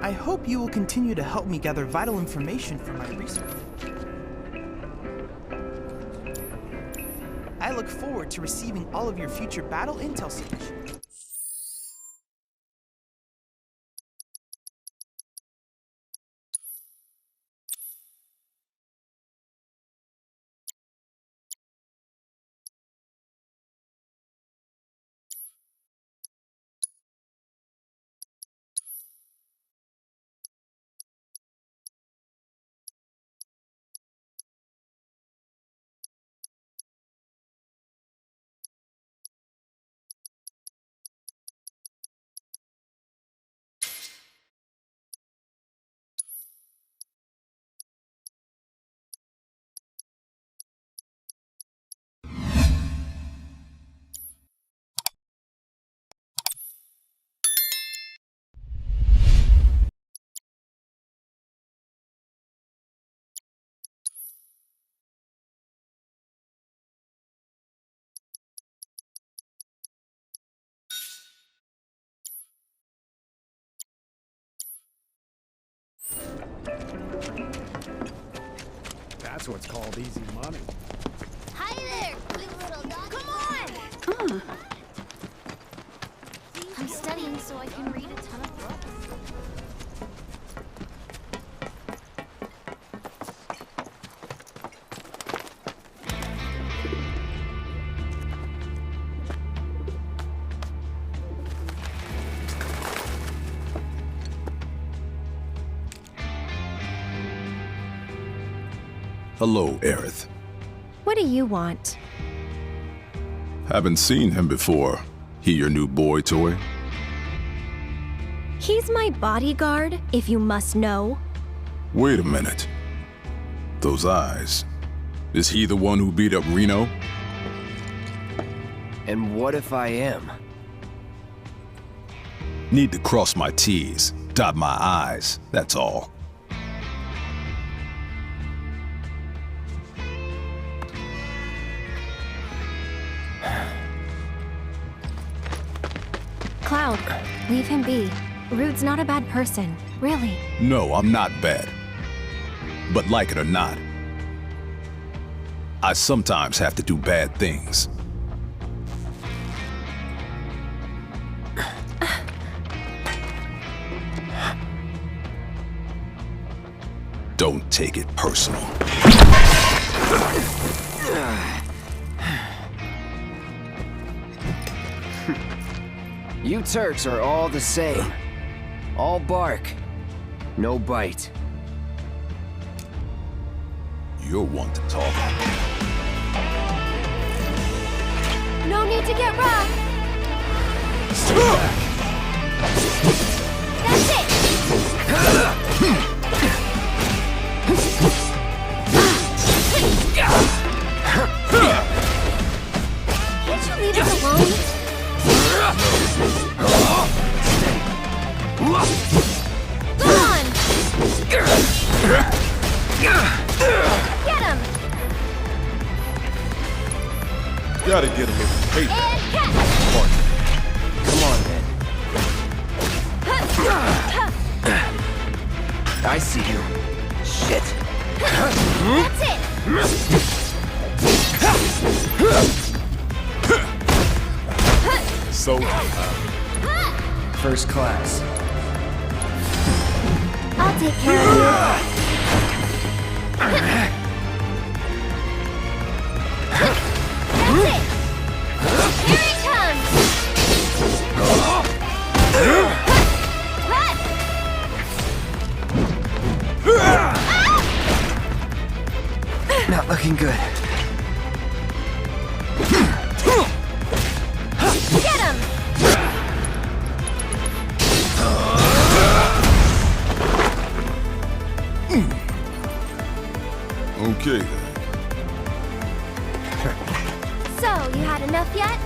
I hope you will continue to help me gather vital information for my research. I look forward to receiving all of your future battle intel submissions. That's what's called easy money. Hi there, you little dog. Come on! I'm studying so I can read a ton of books. Hello, Aerith. What do you want? Haven't seen him before. He your new boy toy? He's my bodyguard, if you must know. Wait a minute. Those eyes. Is he the one who beat up Reno? And what if I am? Need to cross my T's, dot my I's, that's all. Cloud, leave him be. Rude's not a bad person, really. No, I'm not bad. But like it or not, I sometimes have to do bad things. Don't take it personal. You Turks are all the same. All bark, no bite. You're one to talk. No need to get rough. That's it. Can't you leave us alone? Go on! Get him! Gotta get a little paper. And catch! Come on, then. I see you. Shit. That's it! So, First class. I'll take care of you. That's it! Here he comes! Not looking good. Get him! okay then. So, you had enough yet?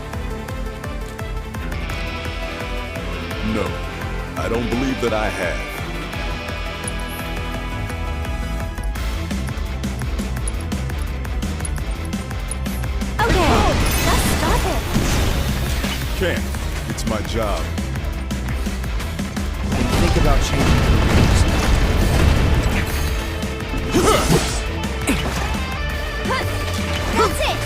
No, I don't believe that I have. Okay, let's stop it. Can't. It's my job. Been think about changing careers. That's it!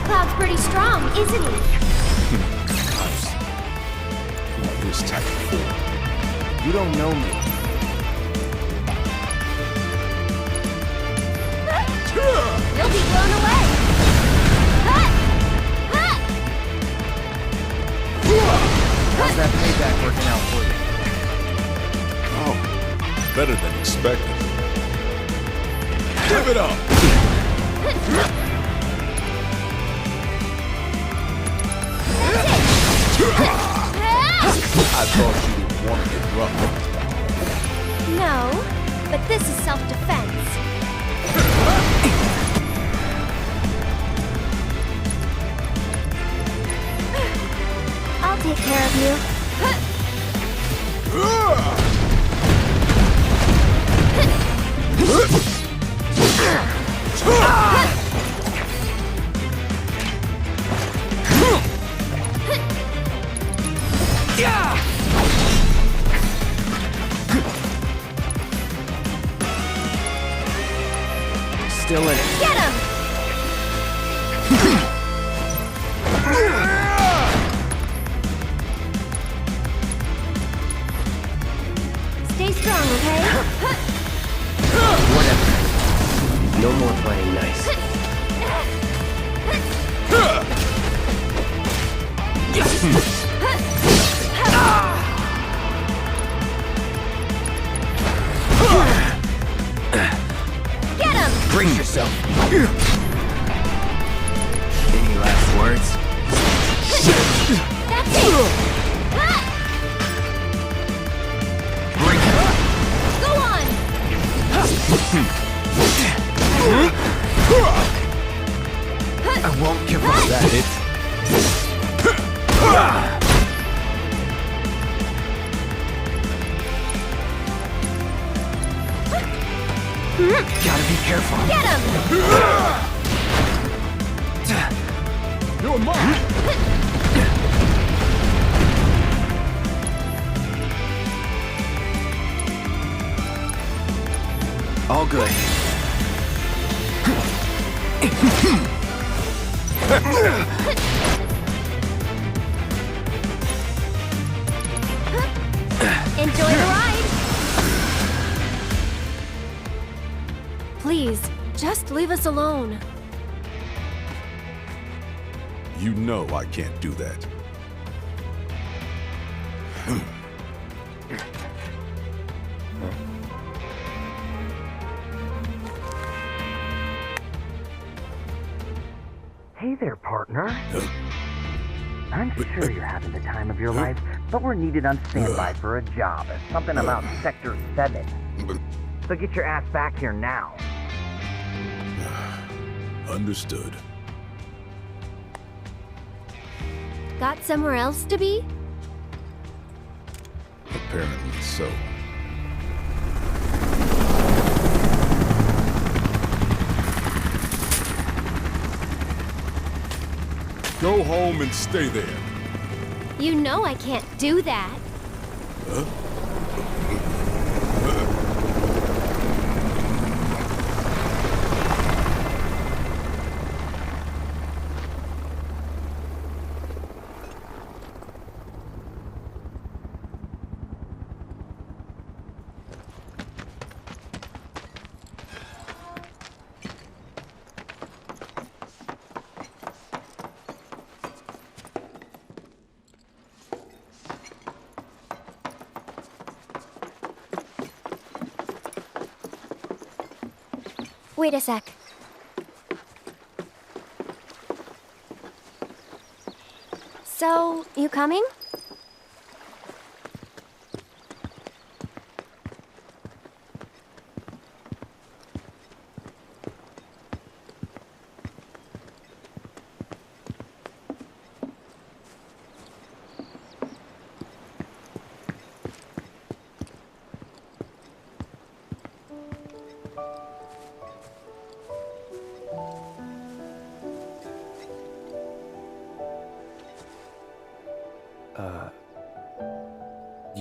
Cloud's pretty strong, isn't he? This type of fool. You don't know me. You'll be blown away! How's that payback working out for you? Oh, better than expected. Give it up! I thought you didn't want to get rough. No, but this is self-defense. I'll take care of you. Still in it. Get him! Stay strong, okay? Whatever. No more playing nice. Get him! Brace yourself. Any last words? That's it! Break it. Go on! I won't give up. That it? Gotta be careful. Get him! You're mine! All good. Enjoy the ride! Please, just leave us alone. You know I can't do that. Hey there, partner. I'm sure you're having the time of your life, but we're needed on standby for a job. Something about Sector 7. So get your ass back here now. Understood. Got somewhere else to be? Apparently so. Go home and stay there. You know I can't do that. Huh? Wait a sec. So, you coming?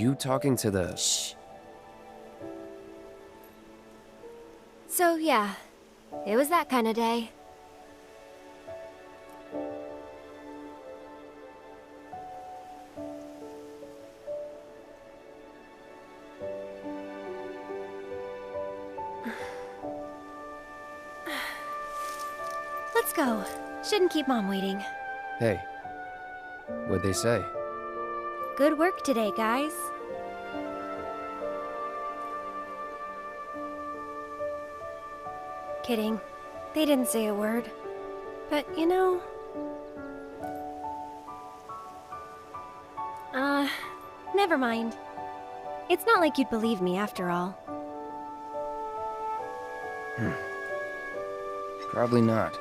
you talking to the... Shh. So, yeah. It was that kind of day. Let's go. Shouldn't keep Mom waiting. Hey. What'd they say? Good work today, guys. Kidding. They didn't say a word. But, you know... never mind. It's not like you'd believe me after all. Probably not.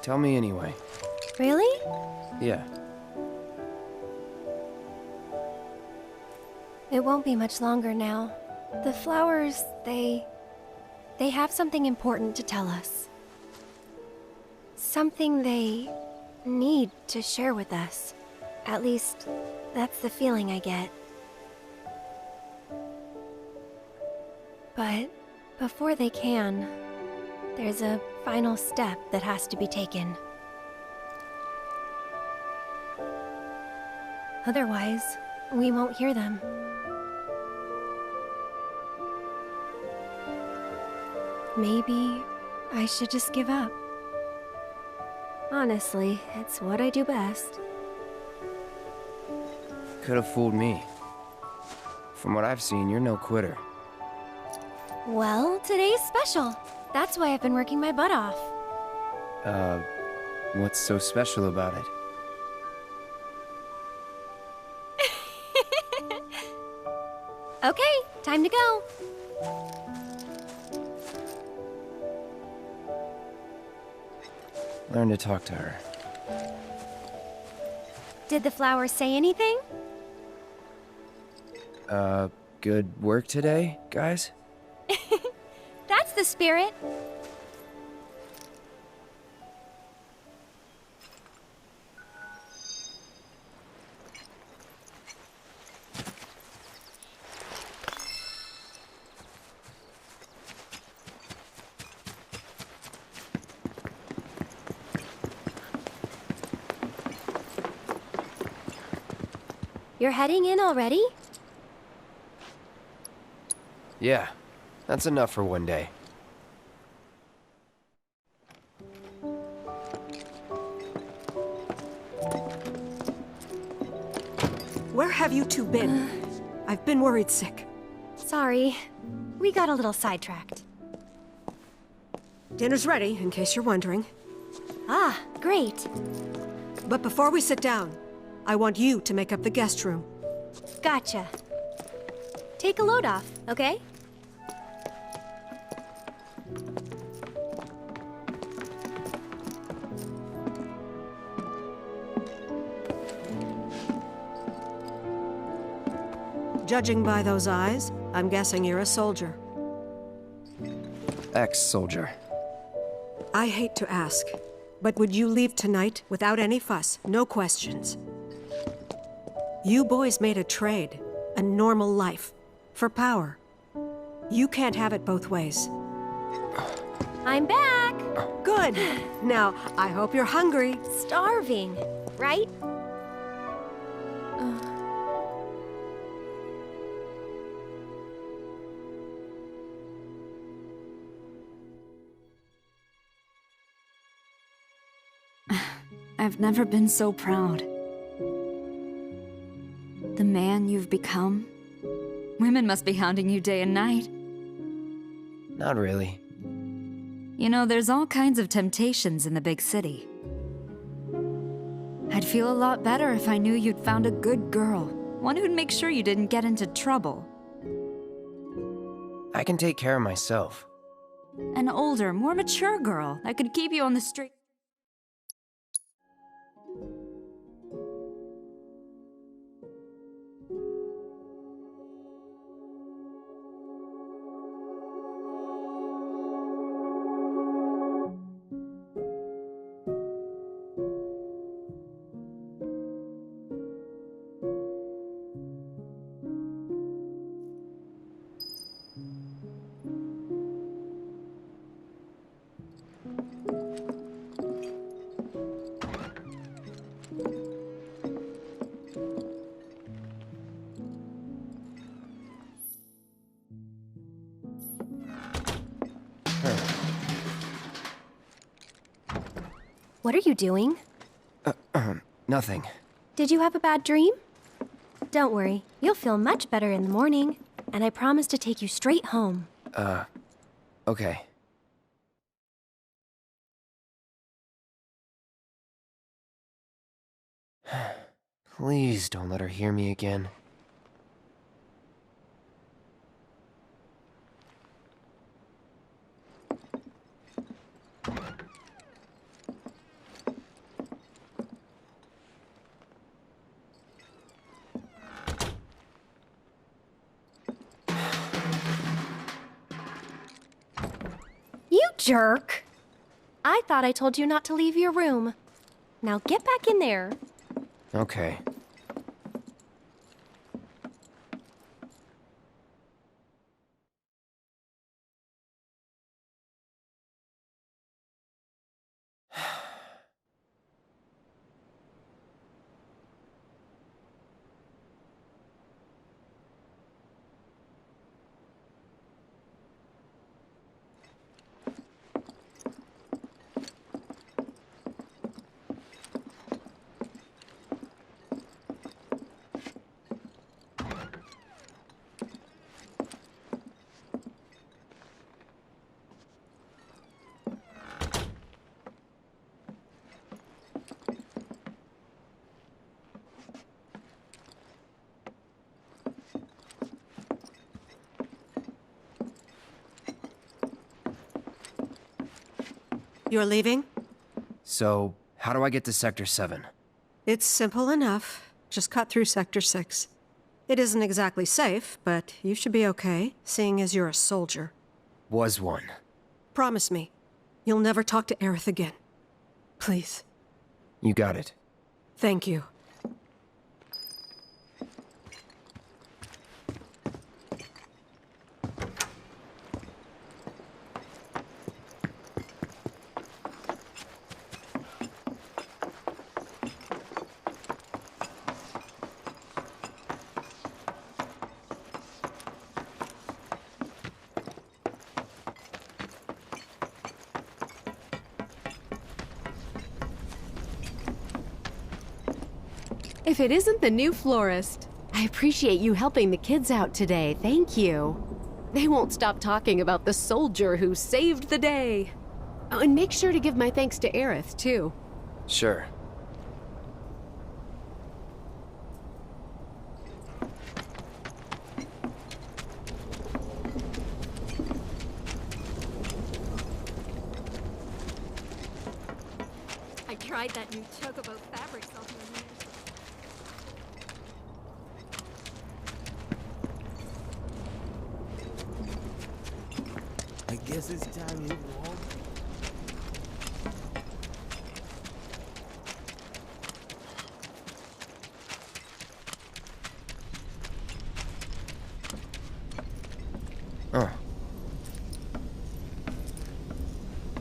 Tell me anyway. Really? Yeah. It won't be much longer now. The flowers, they have something important to tell us. Something they need to share with us. At least, that's the feeling I get. But before they can, there's a final step that has to be taken. Otherwise, we won't hear them. Maybe I should just give up. Honestly, it's what I do best. Could have fooled me. From what I've seen, you're no quitter. Well, today's special. That's why I've been working my butt off. What's so special about it? Okay, time to go. Learn to talk to her. Did the flowers say anything? Good work today, guys? That's the spirit. You're heading in already? Yeah, that's enough for one day. Where have you two been? I've been worried sick. Sorry. We got a little sidetracked. Dinner's ready, in case you're wondering. Ah, great. But before we sit down, I want you to make up the guest room. Gotcha. Take a load off, okay? Judging by those eyes, I'm guessing you're a soldier. Ex-soldier. I hate to ask, but would you leave tonight without any fuss, no questions? You boys made a trade, a normal life, for power. You can't have it both ways. I'm back! Good! Now, I hope you're hungry. Starving, right? I've never been so proud. The man you've become? Women must be hounding you day and night. Not really. You know, there's all kinds of temptations in the big city. I'd feel a lot better if I knew you'd found a good girl. One who'd make sure you didn't get into trouble. I can take care of myself. An older, more mature girl that could keep you on the straight... What are you doing? Nothing. Did you have a bad dream? Don't worry, you'll feel much better in the morning, and I promise to take you straight home. Okay. Please don't let her hear me again. You jerk! I thought I told you not to leave your room. Now get back in there. Okay. You're leaving? So, how do I get to Sector 7? It's simple enough. Just cut through Sector 6. It isn't exactly safe, but you should be okay, seeing as you're a soldier. Was one. Promise me, you'll never talk to Aerith again. Please. You got it. Thank you. If it isn't the new florist. I appreciate you helping the kids out today, thank you. They won't stop talking about the soldier who saved the day. Oh, and make sure to give my thanks to Aerith, too. Sure. I tried that new chocobo fabric softener. I guess it's time to hit home. Oh.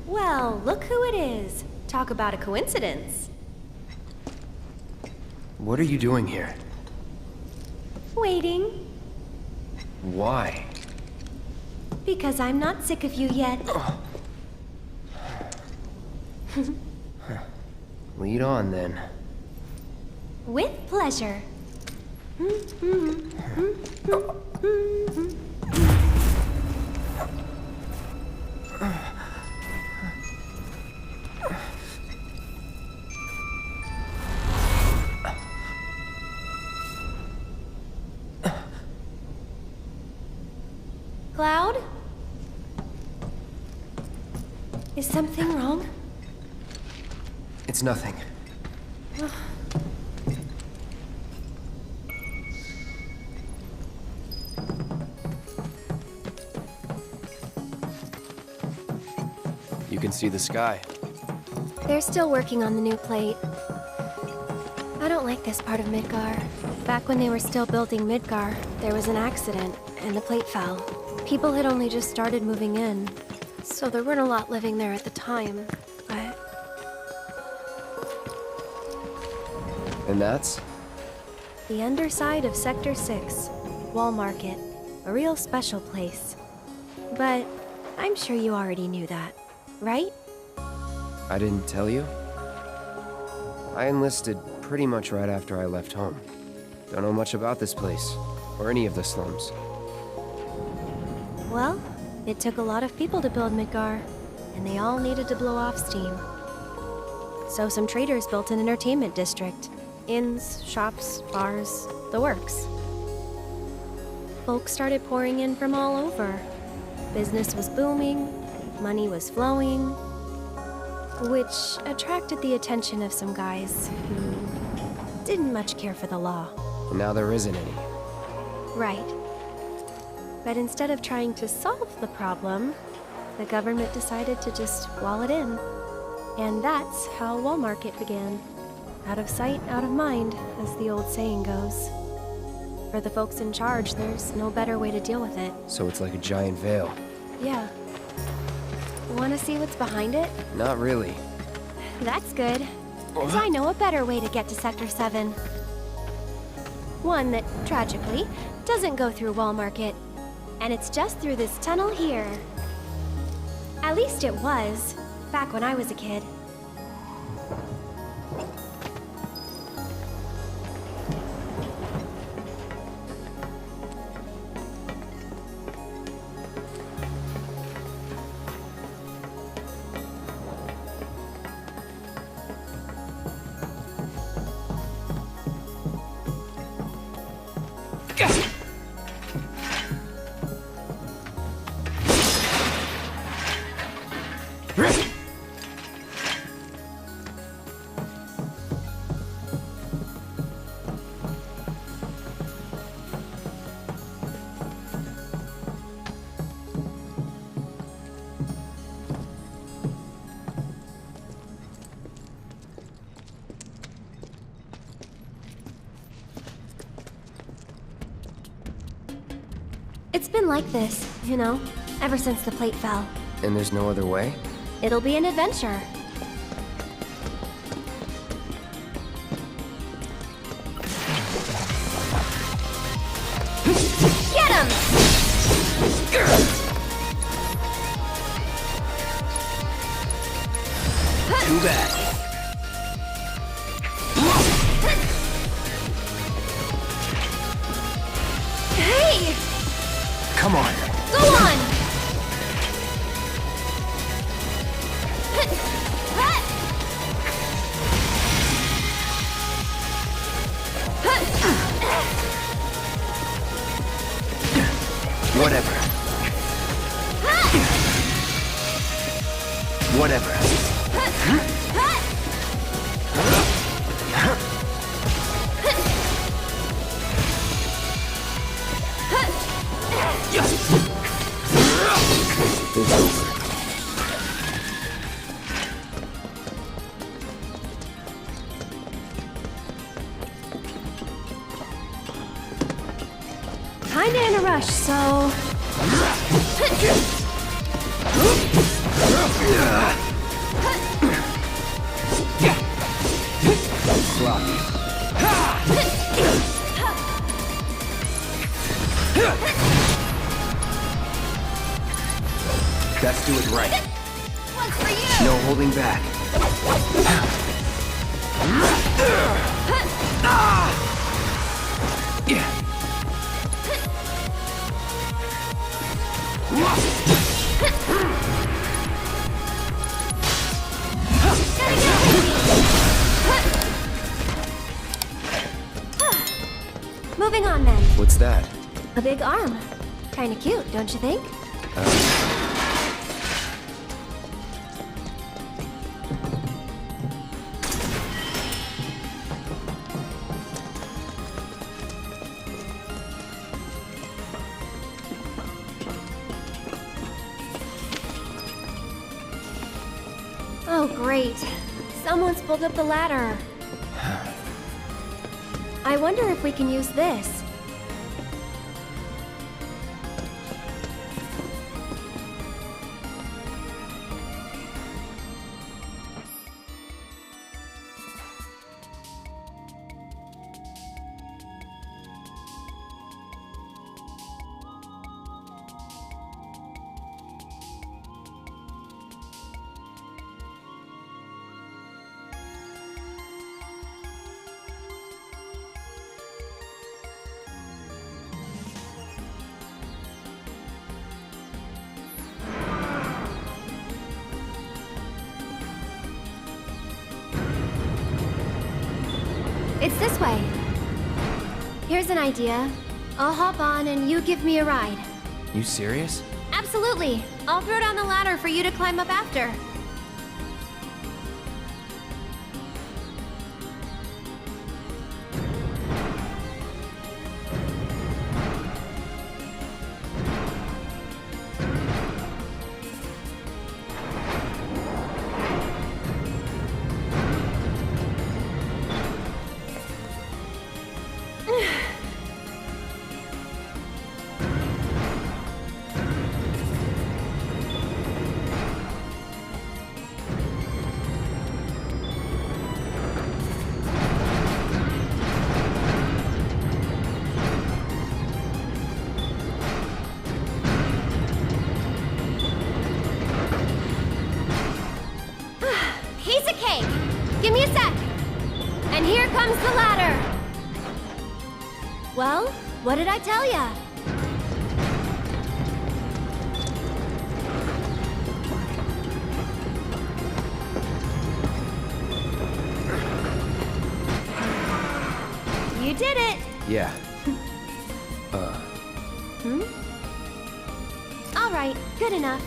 Well, look who it is. Talk about a coincidence. What are you doing here? Waiting. Why? Because I'm not sick of you yet. Lead on, then. With pleasure. Cloud? Is something wrong? It's nothing. You can see the sky. They're still working on the new plate. I don't like this part of Midgar. Back when they were still building Midgar, there was an accident, and the plate fell. People had only just started moving in, so there weren't a lot living there at the time, but... And that's? The underside of Sector 6, Wall Market. A real special place. But I'm sure you already knew that, right? I didn't tell you? I enlisted pretty much right after I left home. Don't know much about this place, or any of the slums. Well, it took a lot of people to build Midgar, and they all needed to blow off steam. So some traders built an entertainment district. Inns, shops, bars, the works. Folks started pouring in from all over. Business was booming, money was flowing, which attracted the attention of some guys who didn't much care for the law. And now there isn't any. Right. But instead of trying to solve the problem, the government decided to just wall it in. And that's how Wall Market began. Out of sight, out of mind, as the old saying goes. For the folks in charge, there's no better way to deal with it. So it's like a giant veil. Yeah. Want to see what's behind it? Not really. That's good. 'Cause I know a better way to get to Sector 7. One that, tragically, doesn't go through Wall Market. And it's just through this tunnel here. At least it was, back when I was a kid. It's been like this, you know, ever since the plate fell. And there's no other way? It'll be an adventure. Get him! Too bad. Hey! Come on. Go on! Whatever. Whatever. It's over. Kinda in a rush, so... Sloppy. Let's do it right. One's for you! No holding back. Moving on then. What's that? A big arm. Kinda cute, don't you think? Oh, great. Someone's pulled up the ladder. I wonder if we can use this. It's this way. Here's an idea. I'll hop on and you give me a ride. You serious? Absolutely. I'll throw down the ladder for you to climb up after. Give me a sec. And here comes the ladder. Well, what did I tell ya? You did it. Yeah. All right, good enough.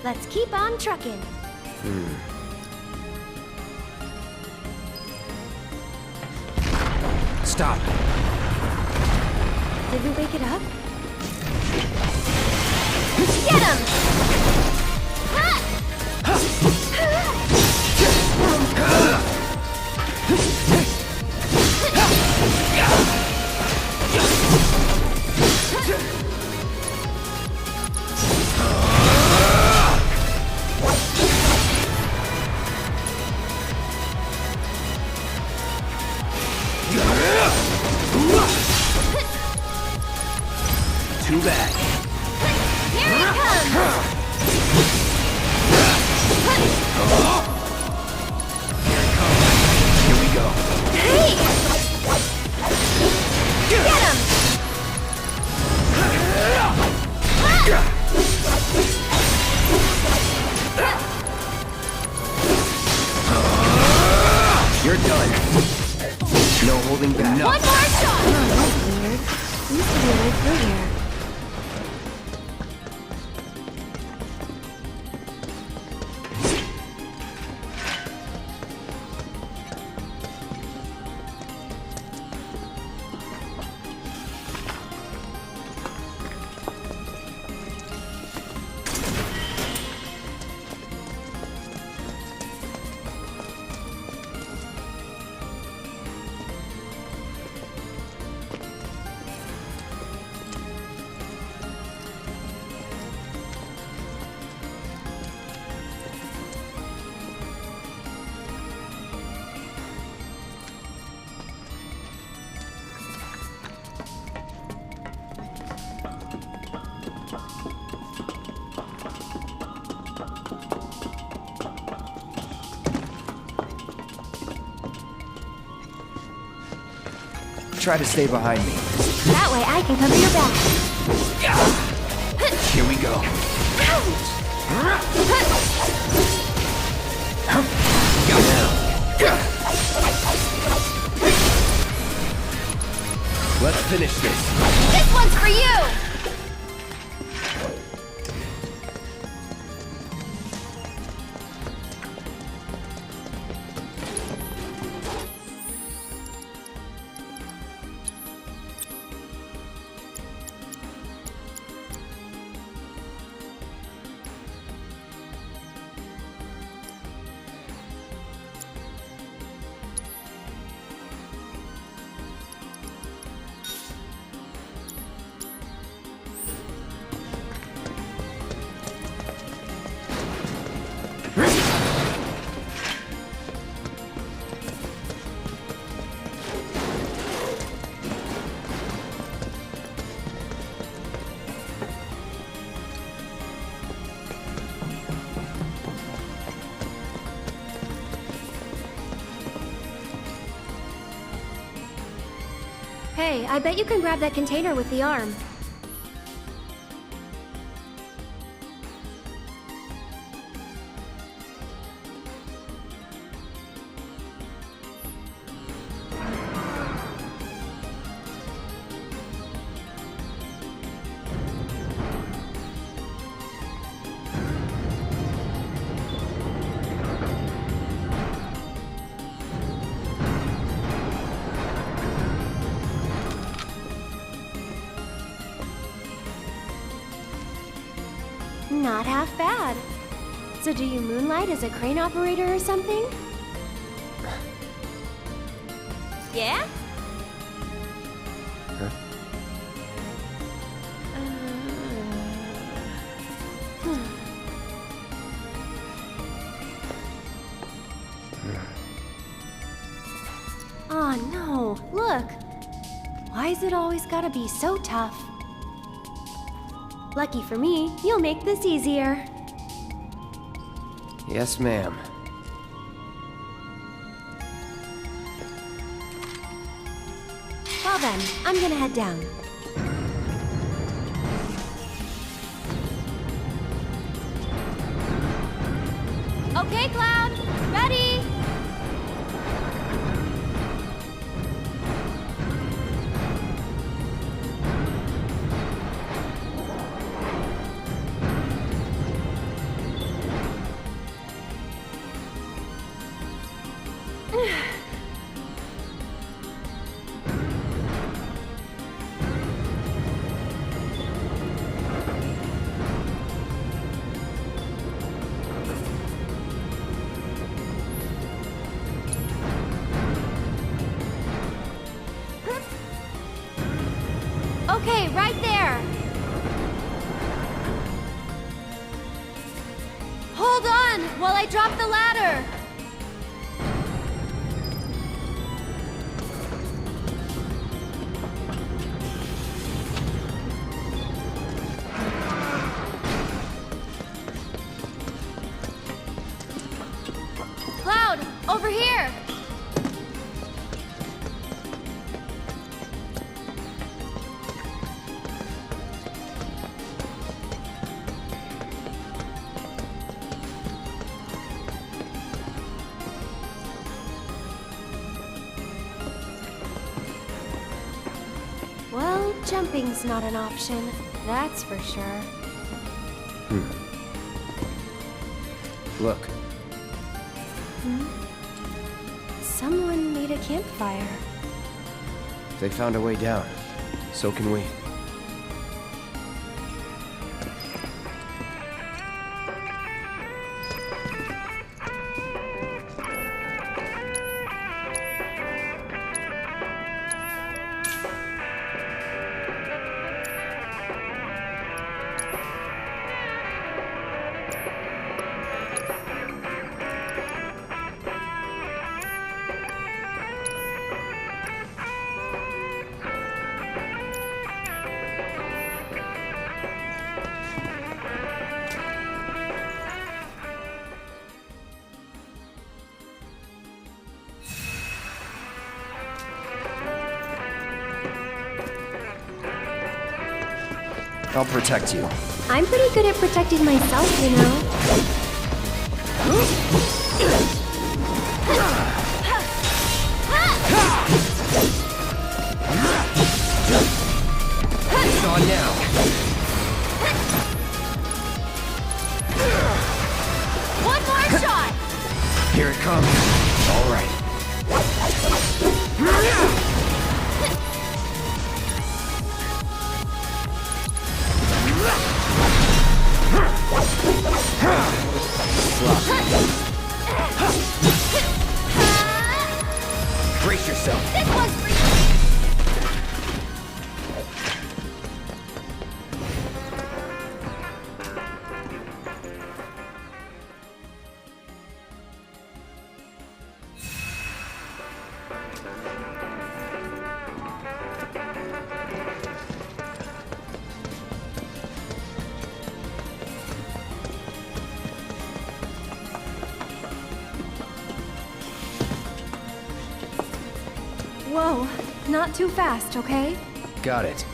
Let's keep on trucking. Stop. Did we wake it up? Get him! Too bad. Here it comes! Here we go. Hey! Get him! You're done. No holding back. One more shot! Oh, that's weird. Used to be a way through here. Try to stay behind me. That way I can cover your back. Here we go. Let's finish this. This one's for you! Hey, I bet you can grab that container with the arm. Not half bad. So do you moonlight as a crane operator or something? Yeah? Huh? Oh no, look! Why is it always gotta be so tough? Lucky for me, you'll make this easier. Yes, ma'am. Well then, I'm gonna head down. Okay, Cloud, ready? Okay, right there. Hold on while I drop the ladder. Cloud, over here. Well, jumping's not an option, that's for sure. Look. Someone made a campfire. They found a way down. So can we. I'll protect you. I'm pretty good at protecting myself, you know. It's on now. One more shot! Here it comes. All right. Brace yourself. This one's for you! Whoa, not too fast, okay? Got it.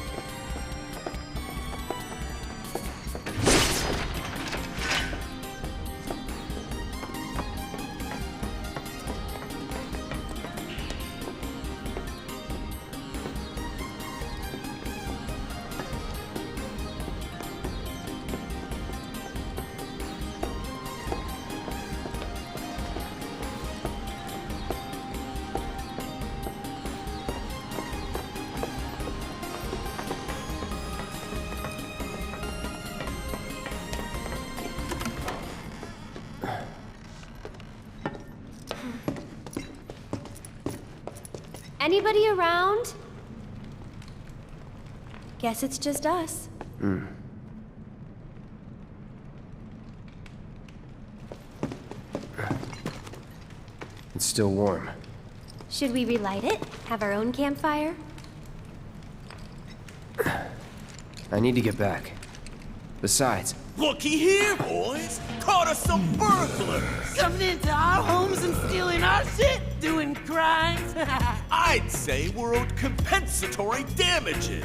Anybody around? Guess it's just us. It's still warm. Should we relight it? Have our own campfire? I need to get back. Besides, Looky here, boys! Caught us some burglars! Coming into our homes and stealing our shit, doing crimes. I'd say we're owed compensatory damages.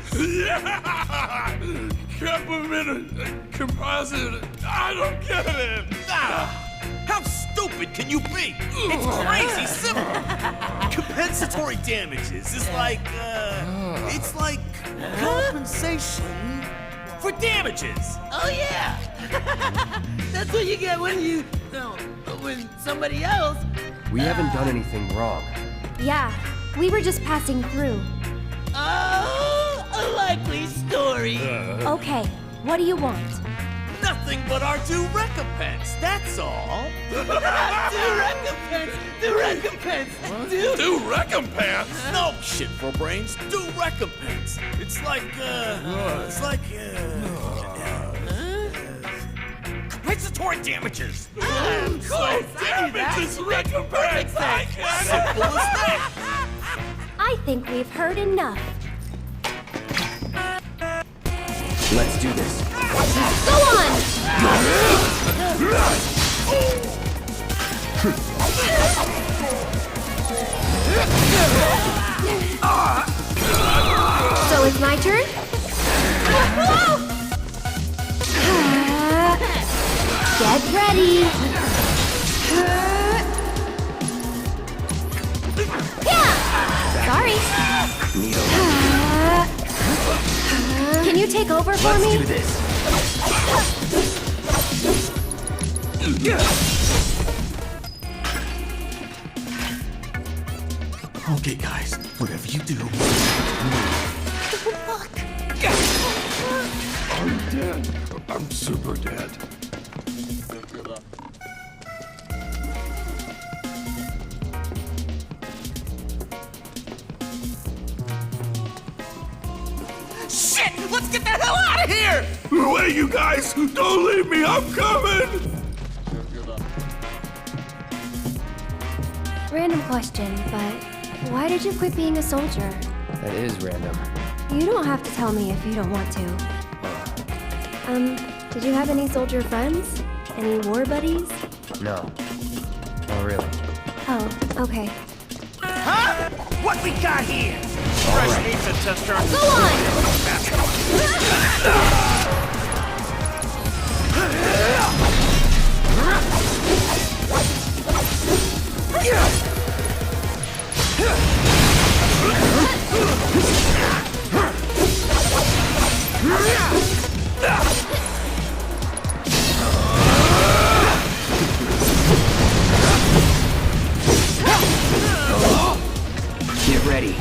Composite. I don't get it. How stupid can you be? It's crazy simple. Compensatory damages is like, it's like compensation for damages. Oh yeah! That's what you get when you, when somebody else. we haven't done anything wrong. Yeah, we were just passing through. Oh, a likely story. Okay, what do you want? Nothing but our due recompense, that's all. Due recompense. Do recompense? No shit for brains, due recompense. It's like, compensatory damages. Of course, Damages recompense. I get it. Simple as that. I think we've heard enough. Let's do this. Go on! So it's my turn? Get ready! Yeah! Sorry. Can you take over for me? Let's do this. Okay, guys, whatever you do. I'm dead. I'm super dead. Shit! Let's get the hell out of here! Wait, you guys! Don't leave me! I'm coming! Random question, but why did you quit being a soldier? That is random. You don't have to tell me if you don't want to. Did you have any soldier friends? Any war buddies? No. Not really. Oh, okay. Huh? What we got here? Fresh pizza tester. Go on! Get ready.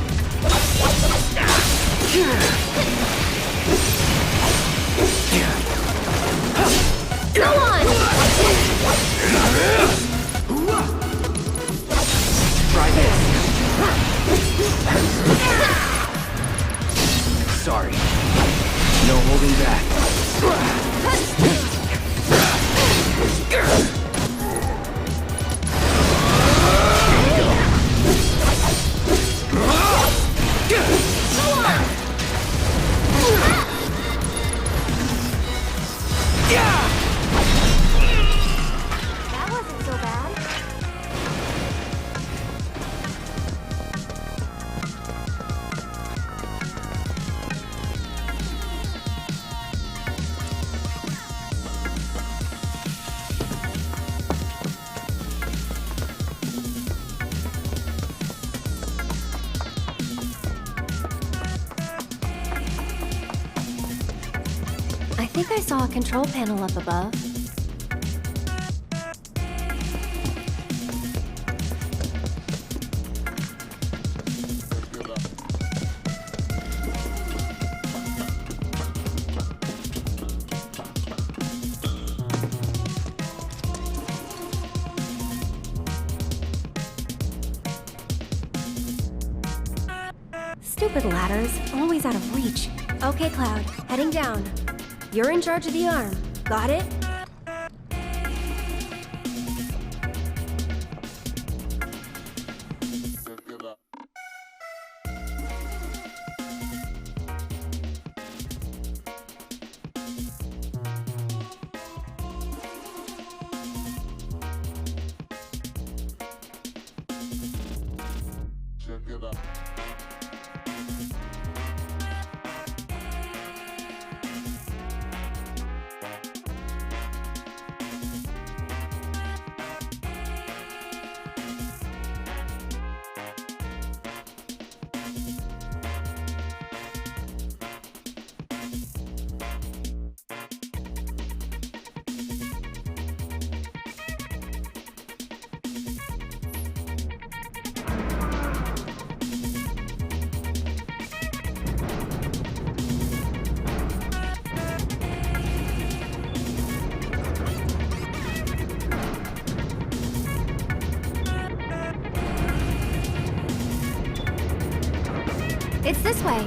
Go on! Try this. Sorry. No holding back. That wasn't so bad. I think I saw a control panel up above. stupid ladders, always out of reach. Okay, Cloud, heading down. You're in charge of the arm. Got it? It's this way.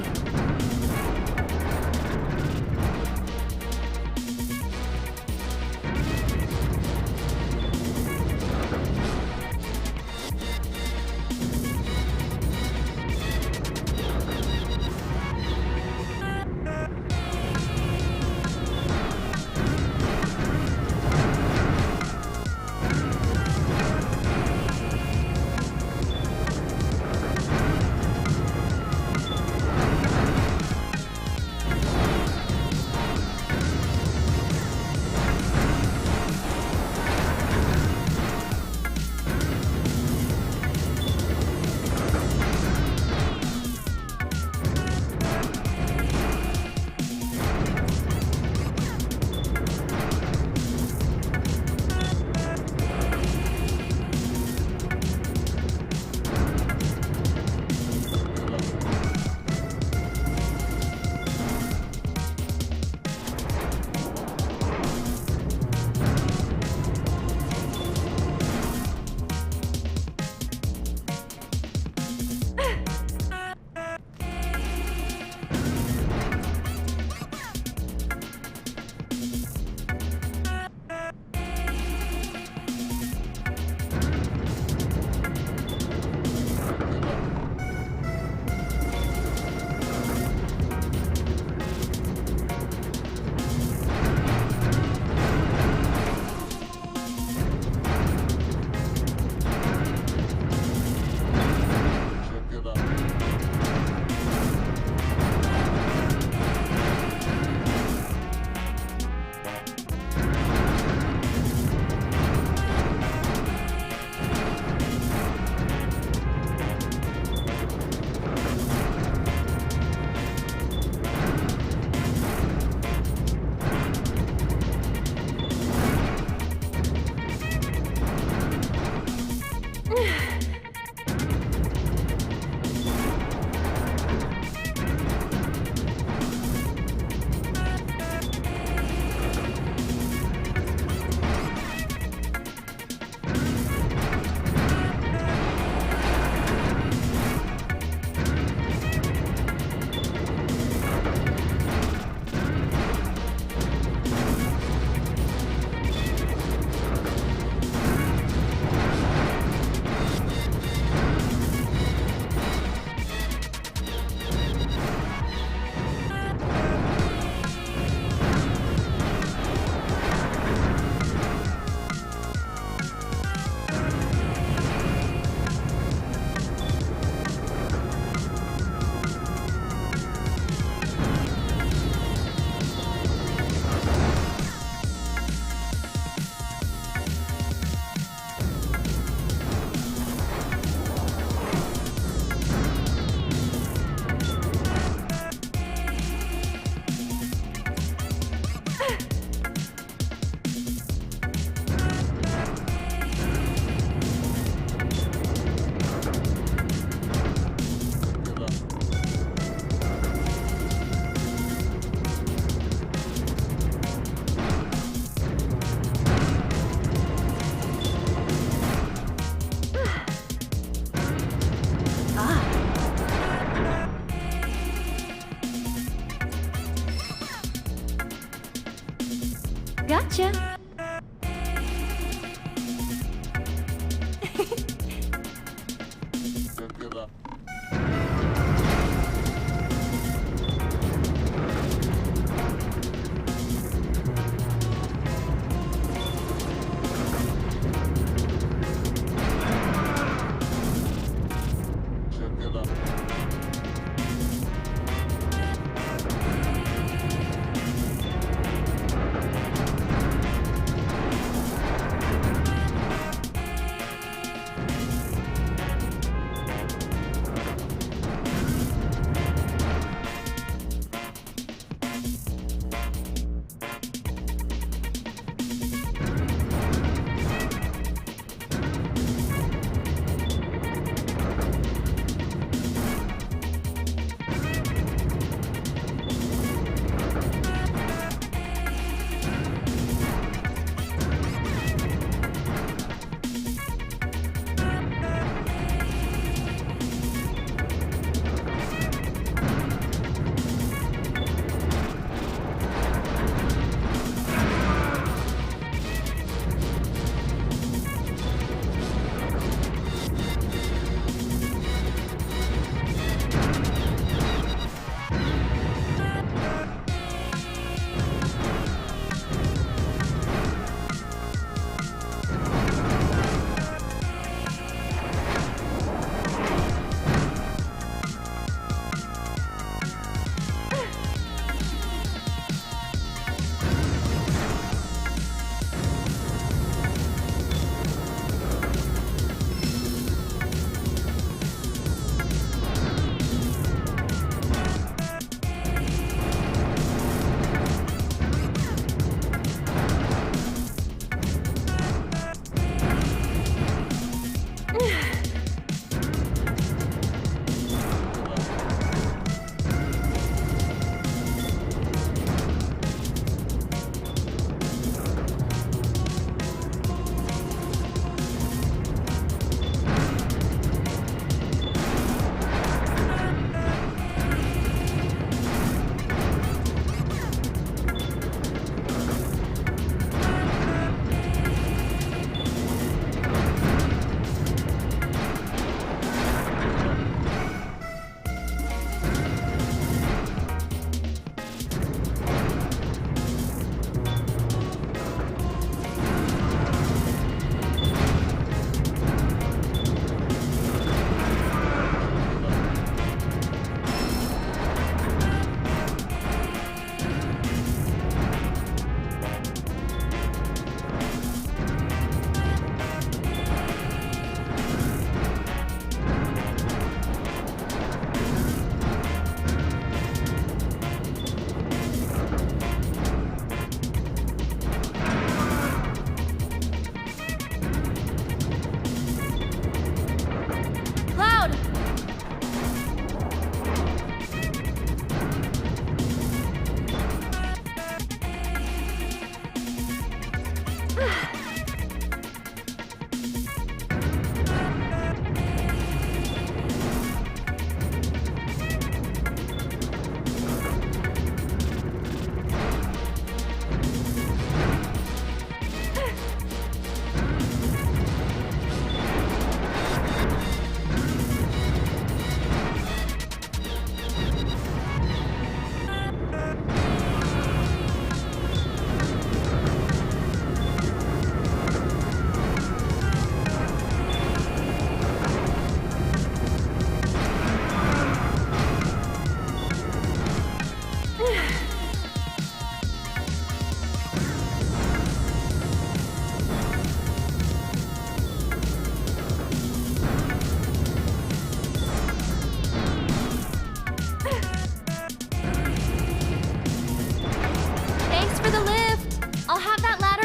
Gotcha.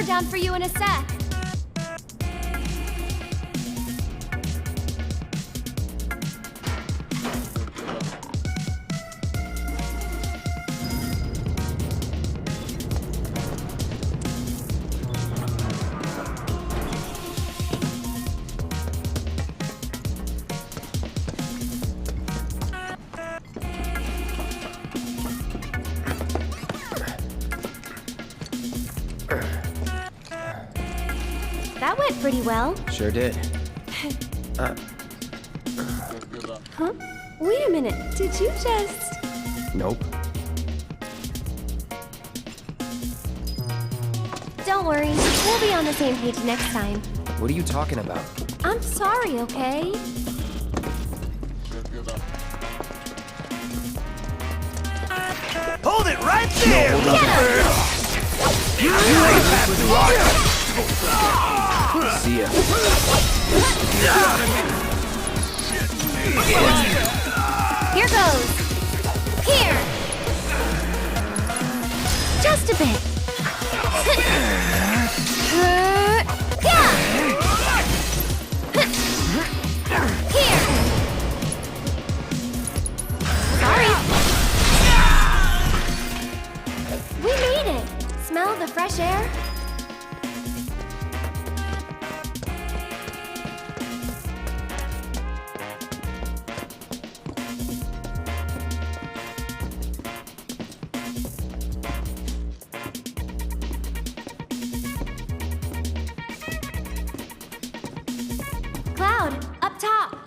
down for you in a sec. That went pretty well. Sure did. Huh? Wait a minute, did you just... Nope. Don't worry, we'll be on the same page next time. What are you talking about? I'm sorry, okay? Hold it right there! See ya. Here goes. Here. Just a bit. Yeah. Here. Sorry. We made it. Smell the fresh air? Cloud, up top.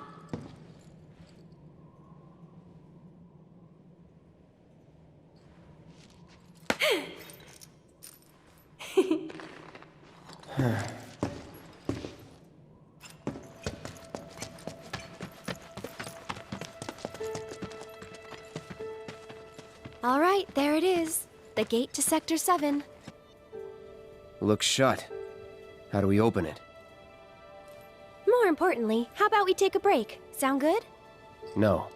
All right, there it is. The gate to Sector 7. Looks shut. How do we open it? More importantly, how about we take a break? Sound good? No.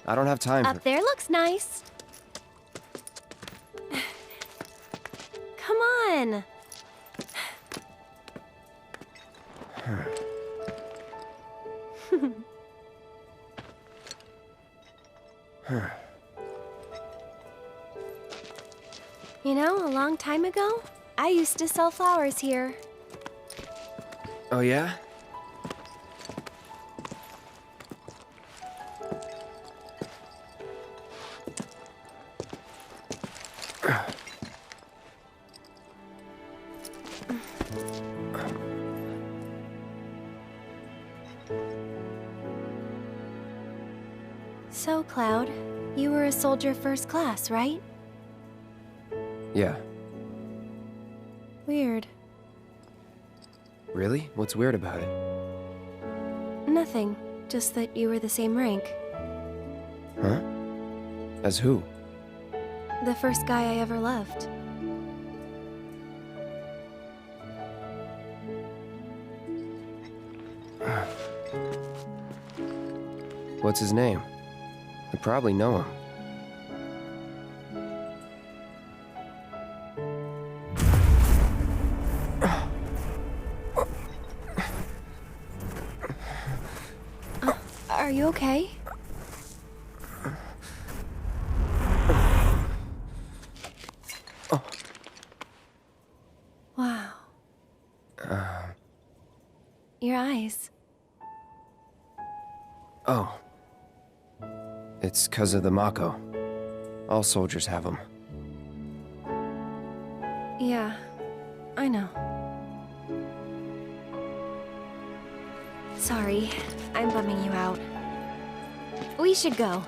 I don't have time Up there looks nice. Come on. You know, a long time ago, I used to sell flowers here. Oh yeah? So, Cloud, you were a soldier first class, right? Yeah. Weird. Really? What's weird about it? Nothing. Just that you were the same rank. Huh? As who? The first guy I ever loved. What's his name? I probably know him. Are you okay? Wow. Your eyes. Oh. It's 'cause of the Mako. All soldiers have them. Yeah, I know. Sorry, I'm bumming you out. We should go.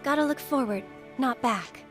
Gotta look forward, not back.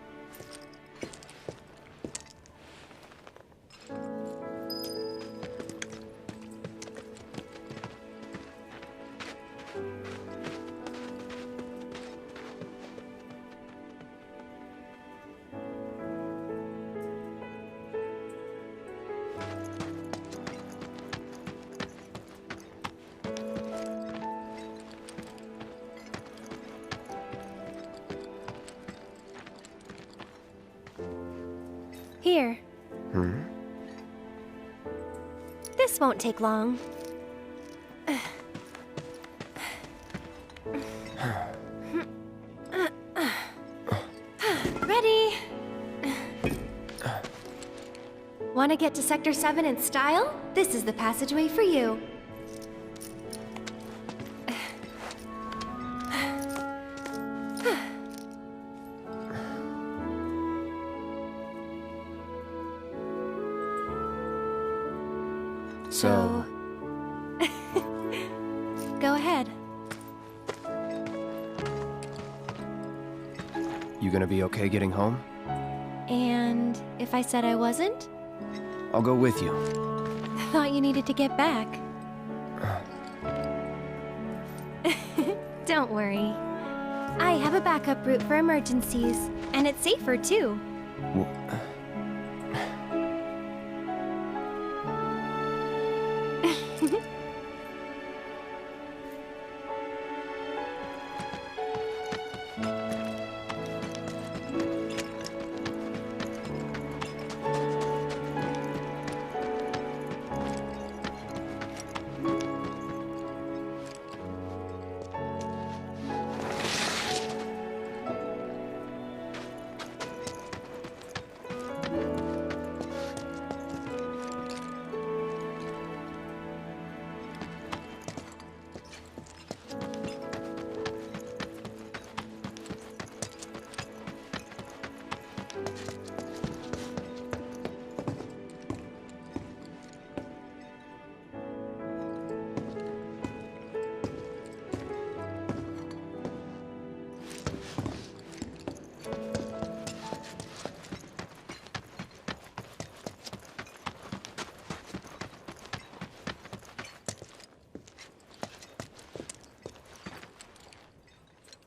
Here. This won't take long. Ready? Want to get to Sector 7 in style? This is the passageway for you. So... Go ahead. You gonna be okay getting home? And if I said I wasn't? I'll go with you. Thought you needed to get back. Don't worry. I have a backup route for emergencies, and it's safer too.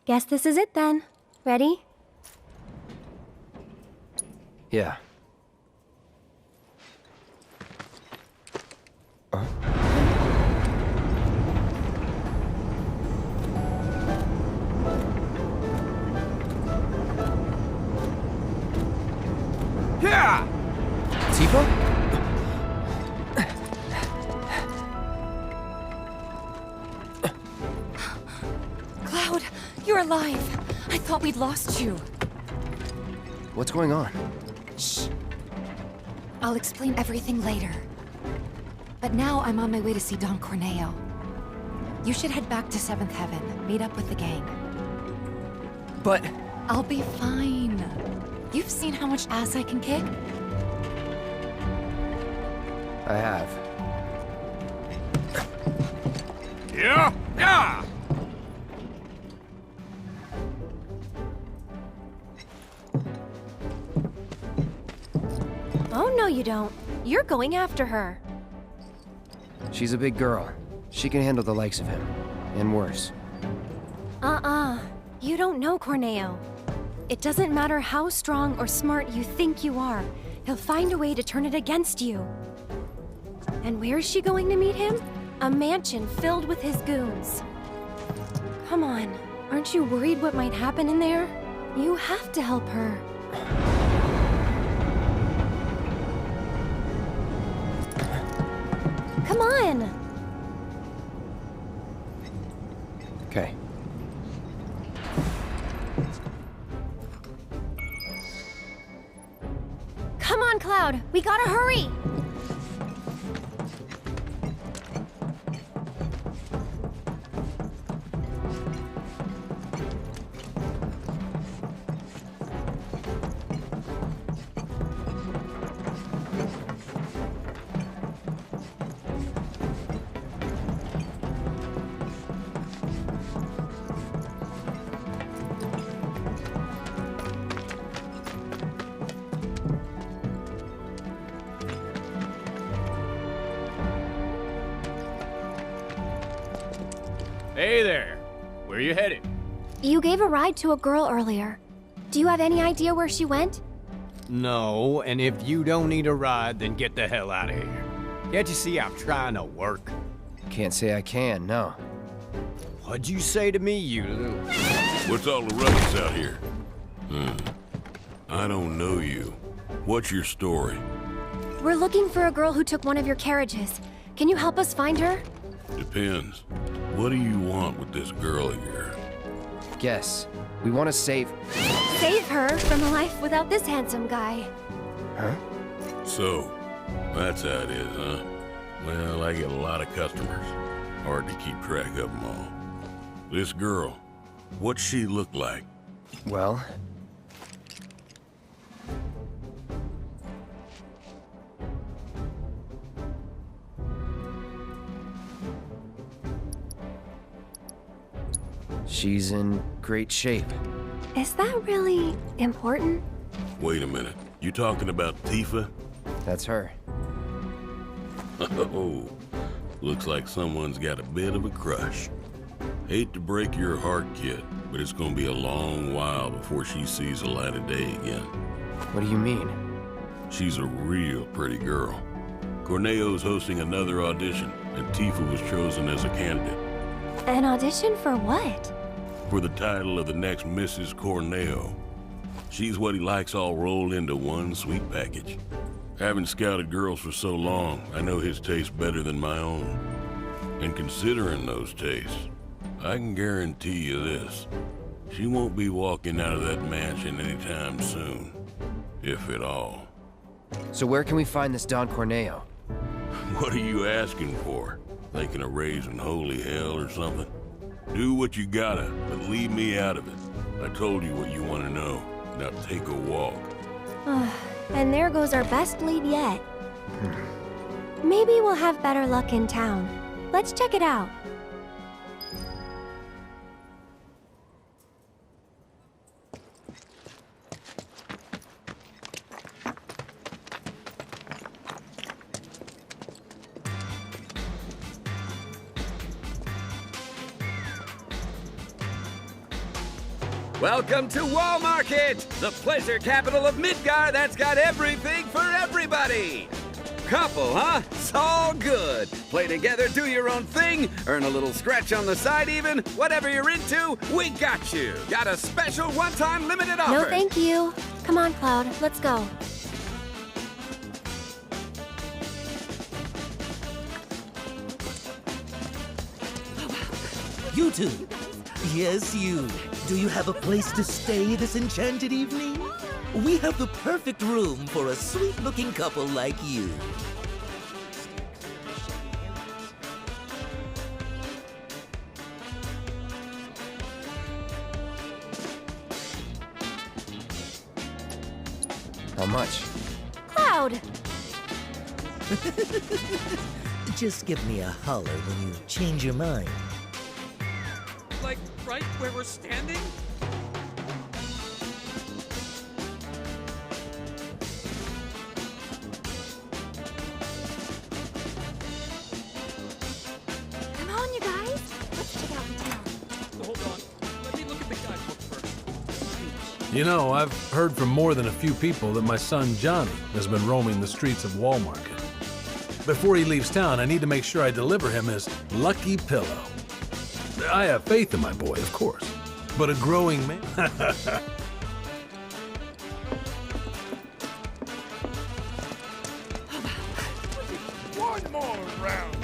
Guess this is it then. Ready? Yeah. Yeah! Tifa? Cloud, you're alive. I thought we'd lost you. What's going on? Shh. I'll explain everything later. But now I'm on my way to see Don Corneo. You should head back to 7th Heaven, meet up with the gang. But... I'll be fine. You've seen how much ass I can kick? I have. Yeah! Yeah! Oh, no you don't. You're going after her. She's a big girl. She can handle the likes of him. And worse. You don't know Corneo. It doesn't matter how strong or smart you think you are. He'll find a way to turn it against you. And where is she going to meet him? A mansion filled with his goons. Come on, aren't you worried what might happen in there? You have to help her. Come on! Okay. Come on, Cloud! We gotta hurry! Hey there. Where you headed? You gave a ride to a girl earlier. Do you have any idea where she went? No, and if you don't need a ride, then get the hell out of here. Can't you see I'm trying to work? Can't say I can, no. What'd you say to me, you little... What's all the ruckus out here? I don't know you. What's your story? We're looking for a girl who took one of your carriages. Can you help us find her? Depends. What do you want with this girl of yours? Guess. We want to save... Save her from a life without this handsome guy. Huh? So, that's how it is, huh? Well, I get a lot of customers. Hard to keep track of them all. This girl, what's she look like? Well... She's in great shape. Is that really important? Wait a minute. You talking about Tifa? That's her. Oh, looks like someone's got a bit of a crush. Hate to break your heart, kid, but it's gonna be a long while before she sees the light of day again. What do you mean? She's a real pretty girl. Corneo's hosting another audition, and Tifa was chosen as a candidate. An audition for what? For the title of the next Mrs. Corneo. She's what he likes all rolled into one sweet package. Having scouted girls for so long, I know his taste better than my own. And considering those tastes, I can guarantee you this. She won't be walking out of that mansion anytime soon. If at all. So where can we find this Don Corneo? What are you asking for? Thinking of raising holy hell or something? Do what you gotta, but leave me out of it. I told you what you want to know. Now take a walk. And there goes our best lead yet. Maybe we'll have better luck in town. Let's check it out. Welcome to Wall Market, the pleasure capital of Midgar that's got everything for everybody. Couple, huh? It's all good. Play together, do your own thing, earn a little scratch on the side even. Whatever you're into, we got you. Got a special one-time limited offer. No, thank you. Come on, Cloud. Let's go. You two. Yes, you. Do you have a place to stay this enchanted evening? We have the perfect room for a sweet-looking couple like you. How much? Cloud! Just give me a holler when you change your mind. Like, right where we're standing? Come on, you guys. Let's check out the town. Hold on. Let me look at the guidebook first. You know, I've heard from more than a few people that my son Johnny has been roaming the streets of Wall Market. Before he leaves town, I need to make sure I deliver him his lucky pillow. I have faith in my boy, of course, but a growing man. One more round.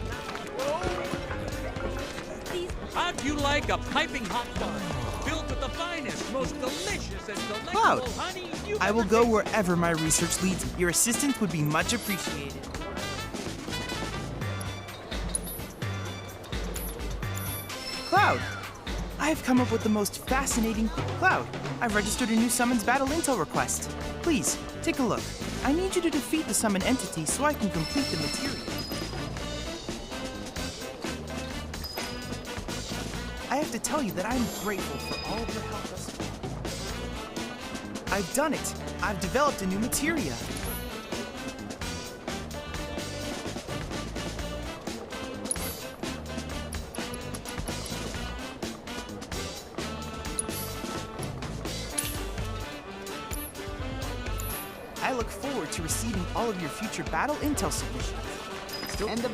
How'd you like a piping hot dog filled with the finest, most delicious and delectable Cloud, honey you I will go wherever my research leads me. Your assistance would be much appreciated. Cloud, I've come up with the most fascinating... Cloud, I've registered a new summons battle intel request. Please, take a look. I need you to defeat the summon entity so I can complete the material. I have to tell you that I'm grateful for all of your help thus far. I've done it. I've developed a new materia. I look forward to receiving all of your future battle intel submissions. And the...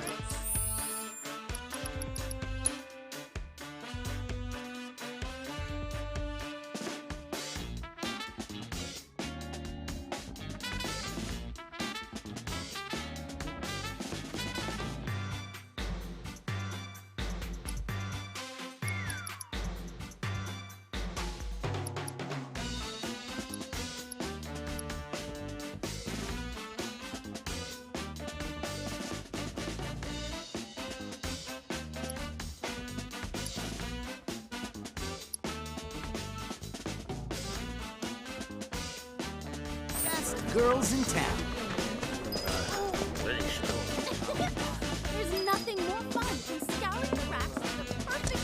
girls in town. There's nothing more fun than scouring tracks for the perfect...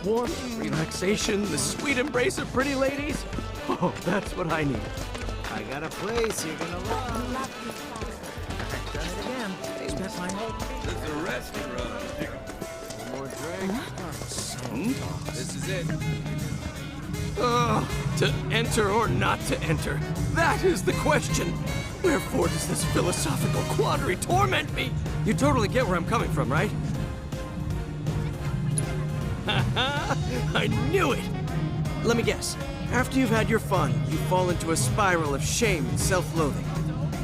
warmth, relaxation, the sweet embrace of pretty ladies. Oh, that's what I need. I got a place you're gonna love. Try it again. Spent my whole This is a restaurant. One more drink. This is it. To enter or not to enter, that is the question. Wherefore does this philosophical quandary torment me? You totally get where I'm coming from, right? I knew it! Let me guess. After you've had your fun, you fall into a spiral of shame and self-loathing.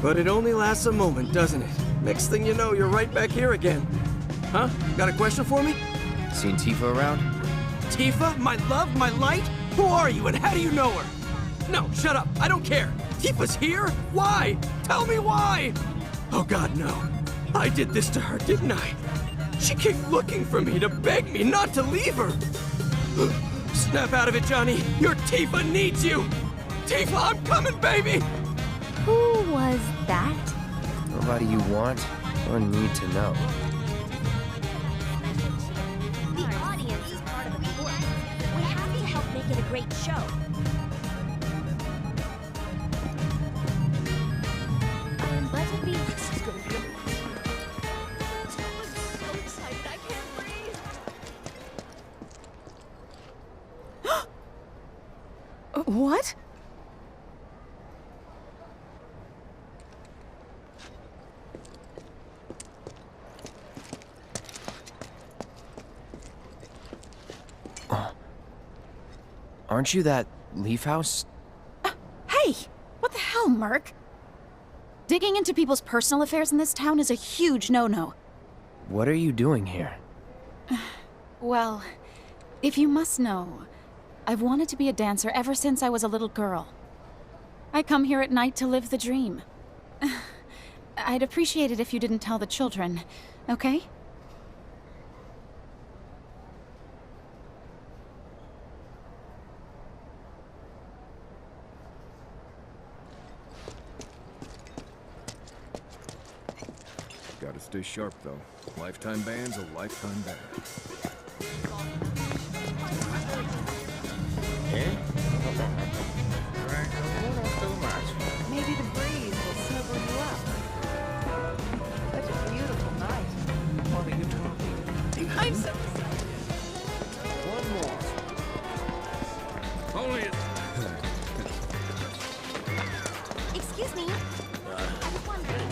But it only lasts a moment, doesn't it? Next thing you know, you're right back here again. Huh? Got a question for me? Seen Tifa around? Tifa? My love? My light? Who are you and how do you know her? No, shut up. I don't care. Tifa's here? Why? Tell me why! Oh God, no. I did this to her, didn't I? She came looking for me to beg me not to leave her. Snap out of it, Johnny. Your Tifa needs you. Tifa, I'm coming, baby! Who was that? Nobody you want or need to know. The audience is part of the performance. We have to help make it a great show. Budget B. This is gonna be amazing. I'm so excited, I can't breathe. What? Aren't you that Leaf House? Hey! What the hell, Merc? Digging into people's personal affairs in this town is a huge no-no. What are you doing here? Well, if you must know, I've wanted to be a dancer ever since I was a little girl. I come here at night to live the dream. I'd appreciate it if you didn't tell the children, okay? Gotta stay sharp, though. Lifetime ban's a lifetime ban. Maybe the breeze will snuggle you up. Such a beautiful night. What are you talking? I'm so excited. One more. Only it. Excuse me. I was wondering.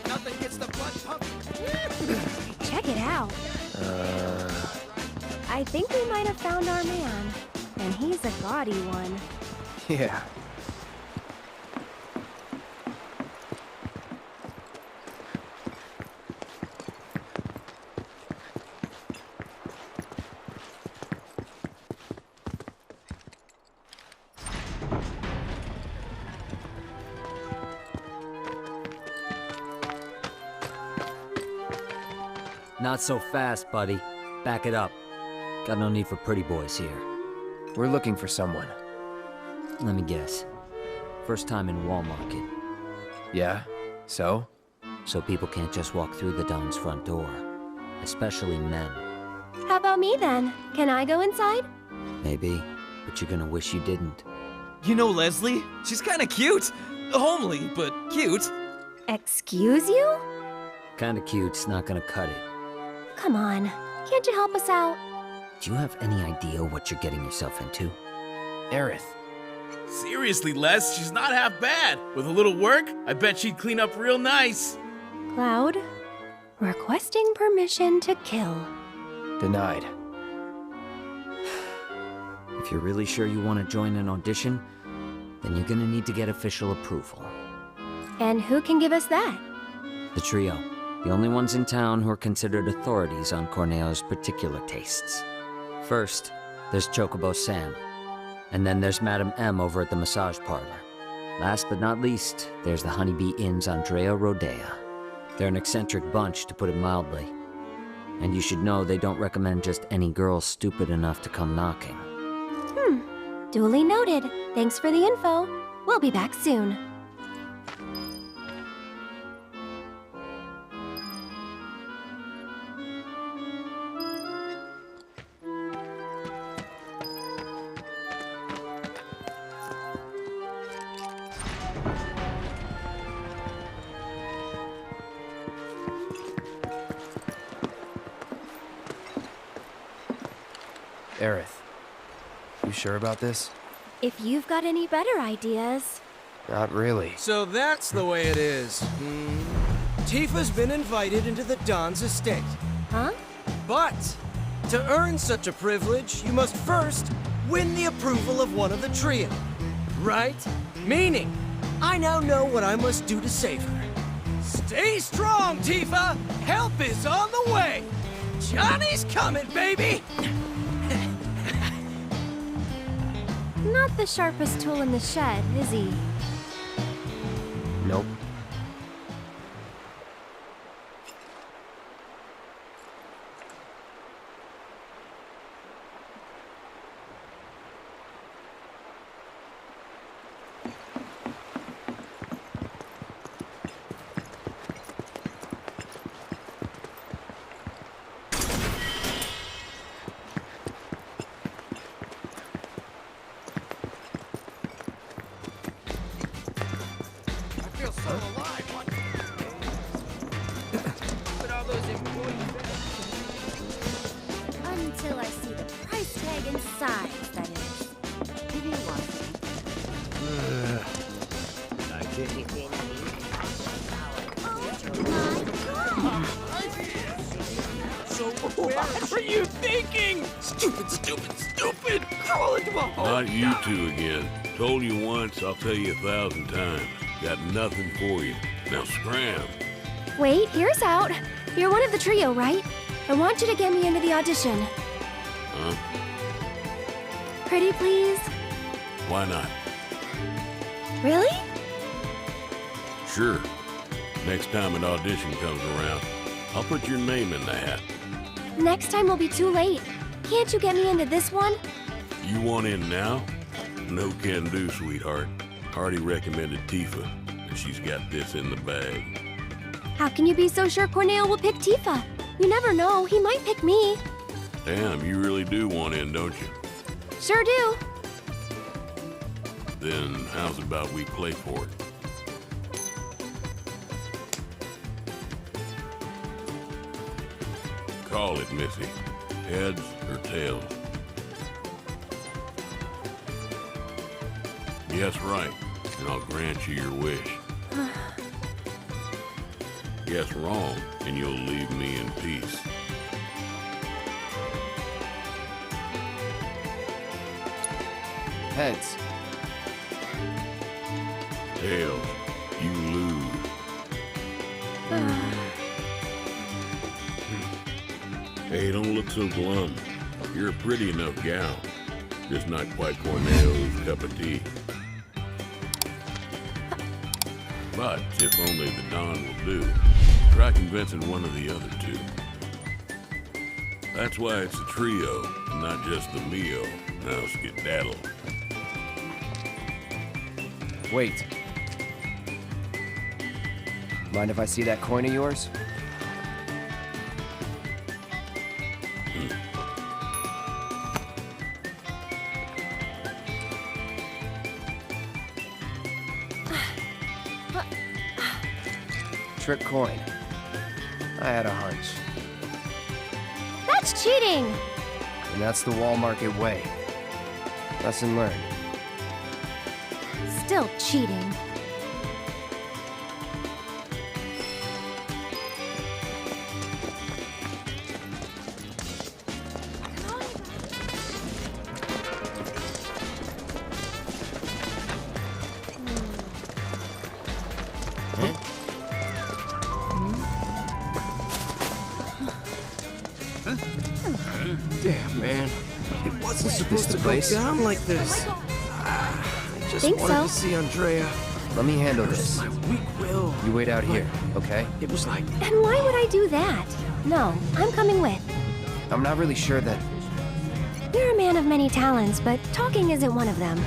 Nothing gets the blood pumping. Check it out. I think we might have found our man. And he's a gaudy one. Yeah. Not so fast, buddy. Back it up. Got no need for pretty boys here. We're looking for someone. Let me guess. First time in Walmart. Yeah? So? So people can't just walk through the Don's front door. Especially men. How about me then? Can I go inside? Maybe, but you're gonna wish you didn't. You know Leslie? She's kinda cute. Homely, but cute. Excuse you? Kinda cute's not gonna cut it. Come on. Can't you help us out? Do you have any idea what you're getting yourself into? Aerith. Seriously, Les, she's not half bad. With a little work, I bet she'd clean up real nice. Cloud, requesting permission to kill. Denied. If you're really sure you want to join an audition, then you're gonna need to get official approval. And who can give us that? The trio. The only ones in town who are considered authorities on Corneo's particular tastes. First, there's Chocobo Sam. And then there's Madame M over at the massage parlor. Last but not least, there's the Honeybee Inn's Andrea Rodea. They're an eccentric bunch, to put it mildly. And you should know they don't recommend just any girl stupid enough to come knocking. Duly noted. Thanks for the info. We'll be back soon. Aerith, you sure about this? If you've got any better ideas. Not really. So that's the way it is. Tifa's been invited into the Don's estate. Huh? But to earn such a privilege, you must first win the approval of one of the trio. Right? Meaning, I now know what I must do to save her. Stay strong, Tifa! Help is on the way! Johnny's coming, baby! Not the sharpest tool in the shed, is he? Nope. Until I see the price tag and size, that is. Give me one. I can't. So what are you thinking? Stupid, stupid, stupid! Crawl into a hole! Not you two again. Told you once, I'll tell you 1,000 times. Got nothing for you. Now scram. Wait, here's out. You're one of the trio, right? I want you to get me into the audition. Huh? Pretty please? Why not? Really? Sure. Next time an audition comes around, I'll put your name in the hat. Next time will be too late. Can't you get me into this one? You want in now? No can do, sweetheart. Already recommended Tifa, and she's got this in the bag. How can you be so sure Corneo will pick Tifa? You never know, he might pick me. Damn, you really do want in, don't you? Sure do. Then how's about we play for it? Call it, Missy. Heads or tails? Guess right, and I'll grant you your wish. Guess wrong, and you'll leave me in peace. Heads. Tails, you lose. Hey, don't look so glum. You're a pretty enough gal. Just not quite Corneo's cup of tea. But if only the Don will do, try convincing one of the other two. That's why it's a trio, and not just the Mio. Now skedaddle. Wait. Mind if I see that coin of yours? Trick coin. I had a hunch. That's cheating! And that's the Wall Market way. Lesson learned. Still cheating. Damn, man. It wasn't supposed to go place? down like this. I just Think wanted so. to see Andrea. Let me handle this. My weak will. You wait out here, okay? It was like... And why would I do that? No, I'm coming with. I'm not really sure that... You're a man of many talents, but talking isn't one of them.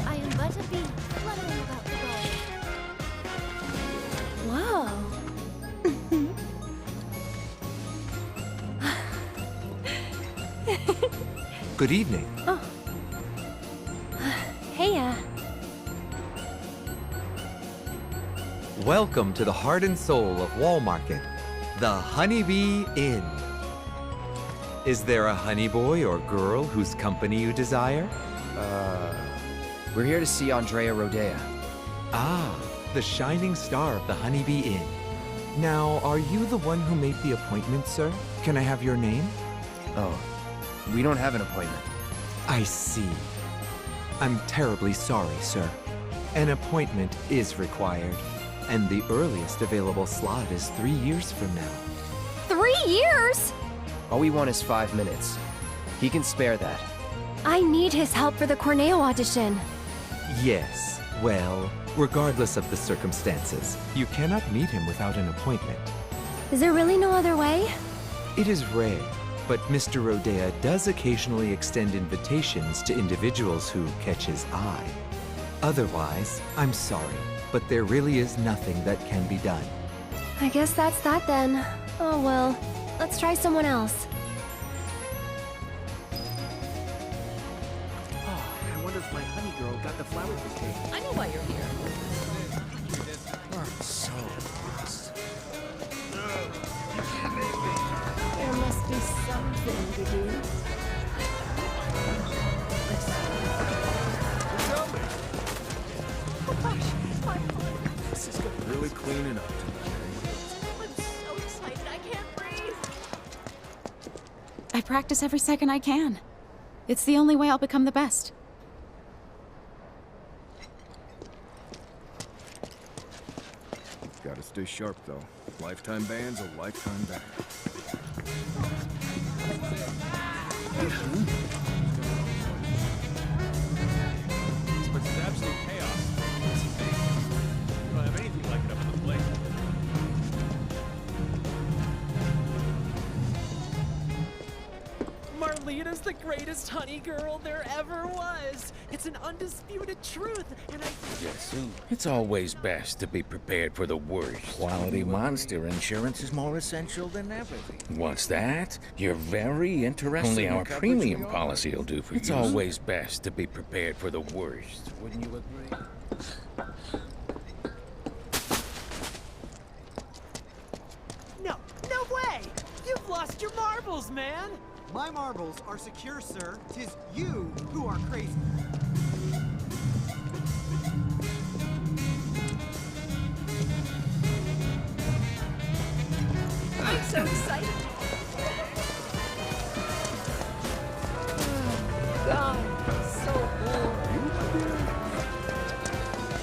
I am but a bee, fluttering about the bowl. Whoa. Good evening. Oh. Hey, Welcome to the heart and soul of Wall Market. The Honeybee Inn. Is there a honey boy or girl whose company you desire? We're here to see Andrea Rodea. Ah, the shining star of the Honeybee Inn. Now, are you the one who made the appointment, sir? Can I have your name? Oh, we don't have an appointment. I see. I'm terribly sorry, sir. An appointment is required, and the earliest available slot is 3 years from now. 3 years? All we want is 5 minutes. He can spare that. I need his help for the Corneo audition. Yes, well, regardless of the circumstances, you cannot meet him without an appointment. Is there really no other way? It is rare, but Mr. Rodea does occasionally extend invitations to individuals who catch his eye. Otherwise, I'm sorry, but there really is nothing that can be done. I guess that's that then. Oh well, let's try someone else. I wonder if my honey girl got the flowers this day. I know why you're here. So lost. There must be something to do. Oh gosh, my heart. This is really cleaning up tonight. I'm so excited, I can't breathe. I practice every second I can. It's the only way I'll become the best. Gotta stay sharp, though. Lifetime ban's a lifetime ban. This place is absolute chaos. You don't have anything like it up on the plate. Marlena's the greatest honey girl there ever was. It's an undisputed truth, and I... Jesse, it's always best to be prepared for the worst. Quality monster insurance is more essential than ever. What's that? You're very interested. Only our premium policy will do for you. It's always best to be prepared for the worst. Wouldn't you agree? No way! You've lost your marbles, man! My marbles are secure, sir. 'Tis you who are crazy. I'm so excited. God, so cool.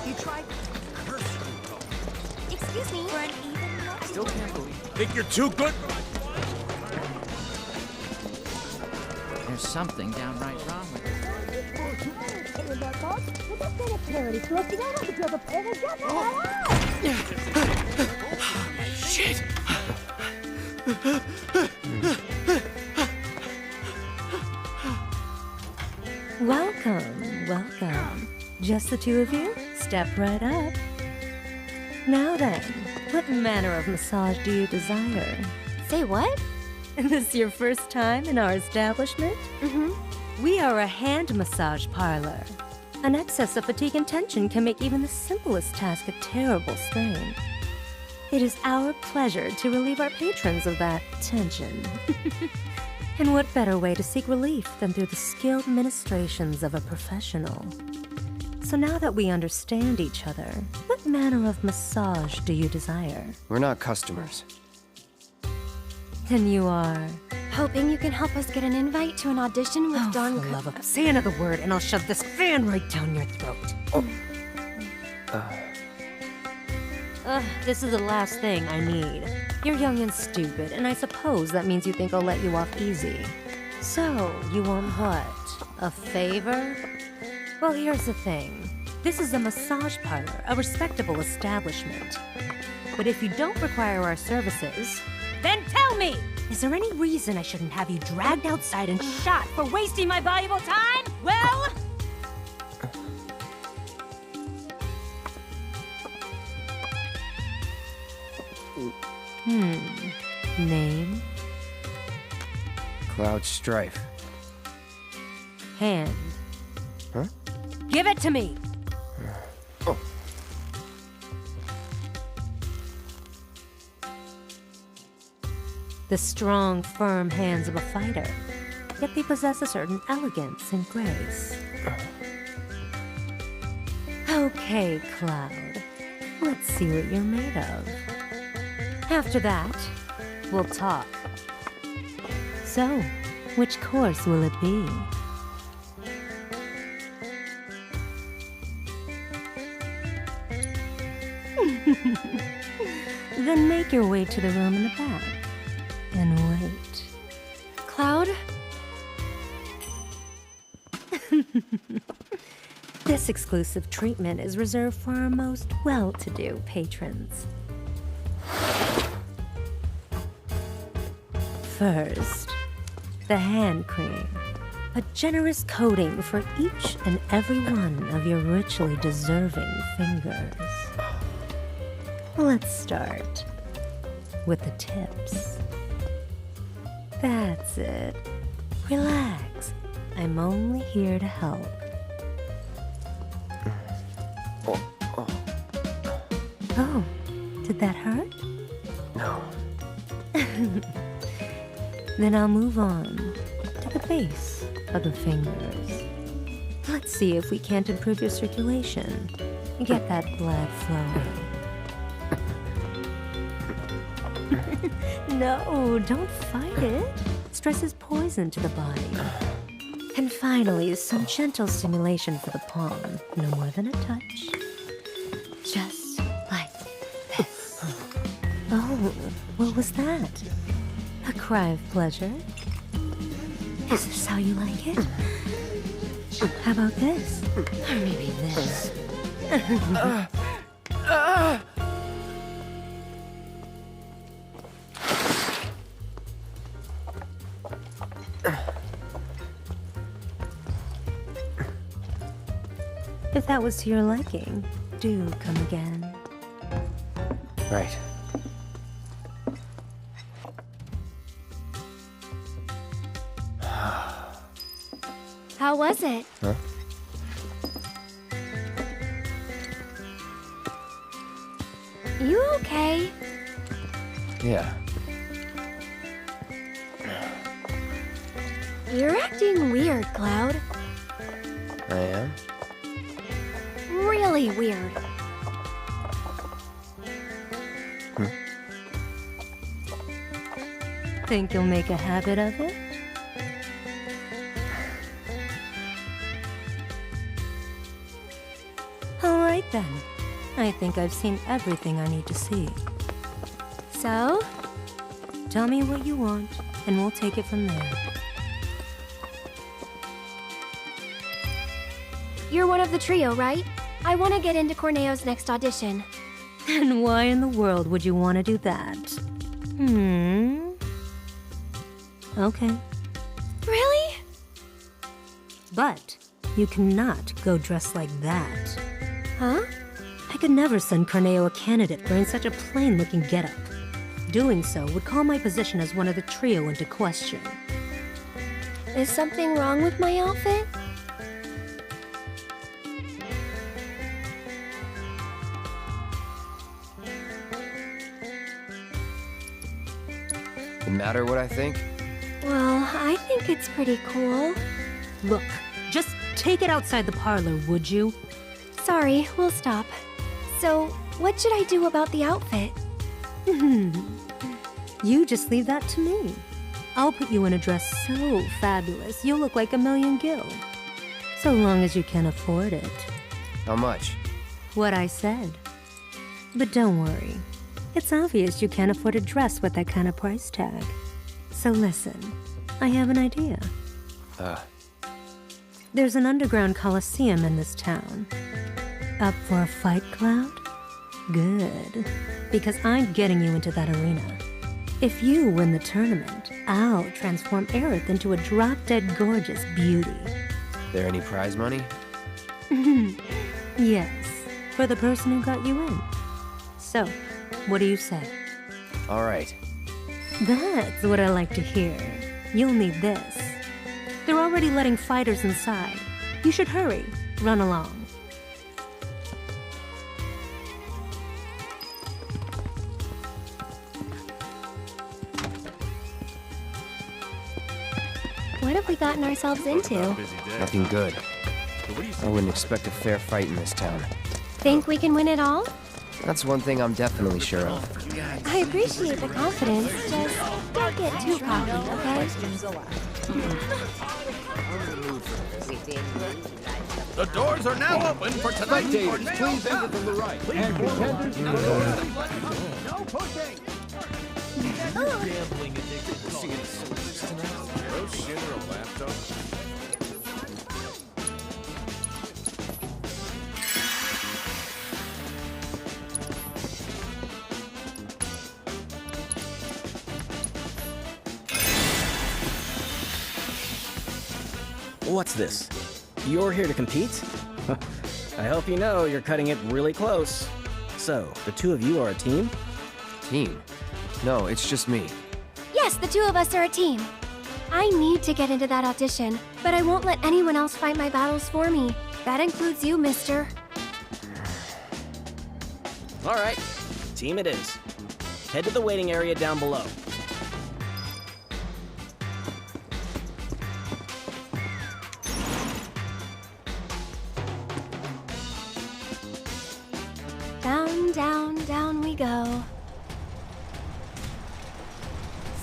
You tried curse control. Excuse me. For an even look. Still can't believe. Think you're too good? There's something downright wrong with it. Shit! Welcome. Just the two of you? Step right up. Now then, what manner of massage do you desire? Say what? Is this your first time in our establishment? Mm-hmm. We are a hand massage parlor. An excess of fatigue and tension can make even the simplest task a terrible strain. It is our pleasure to relieve our patrons of that tension. And what better way to seek relief than through the skilled ministrations of a professional? So now that we understand each other, what manner of massage do you desire? We're not customers. Then you are... Hoping you can help us get an invite to an audition with Don... For love of... Say another word and I'll shove this fan right down your throat. This is the last thing I need. You're young and stupid, and I suppose that means you think I'll let you off easy. So, you want what? A favor? Well, here's the thing. This is a massage parlor, a respectable establishment. But if you don't require our services, then tell me! Is there any reason I shouldn't have you dragged outside and shot for wasting my valuable time? Well... Name? Cloud Strife. Hand. Huh? Give it to me! Oh. the strong, firm hands of a fighter, yet they possess a certain elegance and grace. Okay, Cloud. Let's see what you're made of. After that, we'll talk. So, which course will it be? Then make your way to the room in the back. And wait. Cloud? This exclusive treatment is reserved for our most well-to-do patrons. First, the hand cream. A generous coating for each and every one of your richly deserving fingers. Let's start with the tips. That's it. Relax. I'm only here to help. Oh, did that hurt? No. Then I'll move on to the base of the fingers. Let's see if we can't improve your circulation and get that blood flowing. No, don't fight it. Stress is poison to the body. And finally, some gentle stimulation for the palm. No more than a touch. Just like this. Oh, what was that? A cry of pleasure? Is this how you like it? How about this? Or maybe this? If that was to your liking, do come again. Right. How was it? Huh? You okay? Yeah. You're acting weird, Cloud. I am? Really weird. Think you'll make a habit of it? All right then. I think I've seen everything I need to see. So? Tell me what you want, and we'll take it from there. You're one of the trio, right? I want to get into Corneo's next audition. And why in the world would you want to do that? Okay. Really? But you cannot go dressed like that. Huh? I could never send Corneo a candidate wearing such a plain-looking getup. Doing so would call my position as one of the trio into question. Is something wrong with my outfit? Matter what I think? Well, I think it's pretty cool. Look, just take it outside the parlor, would you? Sorry, we'll stop. So, what should I do about the outfit? You just leave that to me. I'll put you in a dress so fabulous, you'll look like a million gil. So long as you can afford it. How much? What I said. But don't worry. It's obvious you can't afford a dress with that kind of price tag. So listen, I have an idea. There's an underground coliseum in this town. Up for a fight, Cloud? Good. Because I'm getting you into that arena. If you win the tournament, I'll transform Aerith into a drop-dead gorgeous beauty. There any prize money? Yes, for the person who got you in. So, what do you say? All right. That's what I like to hear. You'll need this. They're already letting fighters inside. You should hurry. Run along. What have we gotten ourselves into? Nothing good. I wouldn't expect a fair fight in this town. Think we can win it all? That's one thing I'm definitely sure of. I appreciate the confidence, just don't get too cocky, okay? The doors are now open for tonight's Spectators, please enter from the right. And contenders, no pushing. Gambling addiction. See any soldiers tonight? No shit or a laptop? What's this? You're here to compete? I hope you know you're cutting it really close. So, the two of you are a team? Team? No, it's just me. Yes, the two of us are a team. I need to get into that audition, but I won't let anyone else fight my battles for me. That includes you, mister. Alright, team it is. Head to the waiting area down below. Down, down, down we go.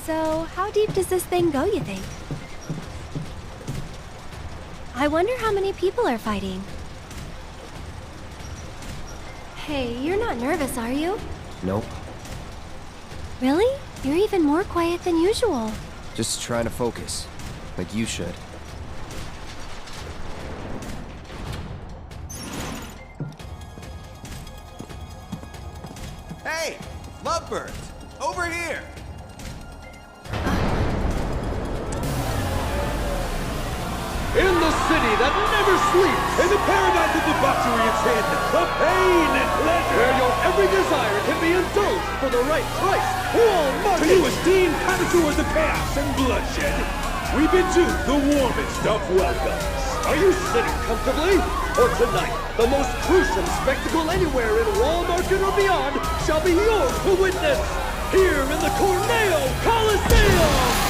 So, how deep does this thing go, you think? I wonder how many people are fighting. Hey, you're not nervous, are you? Nope. Really? You're even more quiet than usual. Just trying to focus. Like you should. Hey, lovebirds, over here. In the city that never sleeps, in the paradise of debauchery and sin, the pain and pleasure, where your every desire can be indulged for the right price. Walmart! To you esteemed connoisseurs of chaos and bloodshed, we bid you the warmest of welcomes. Are you sitting comfortably? Or tonight, the most gruesome spectacle anywhere in Wall Market or beyond shall be yours to witness, here in the Corneo Coliseum!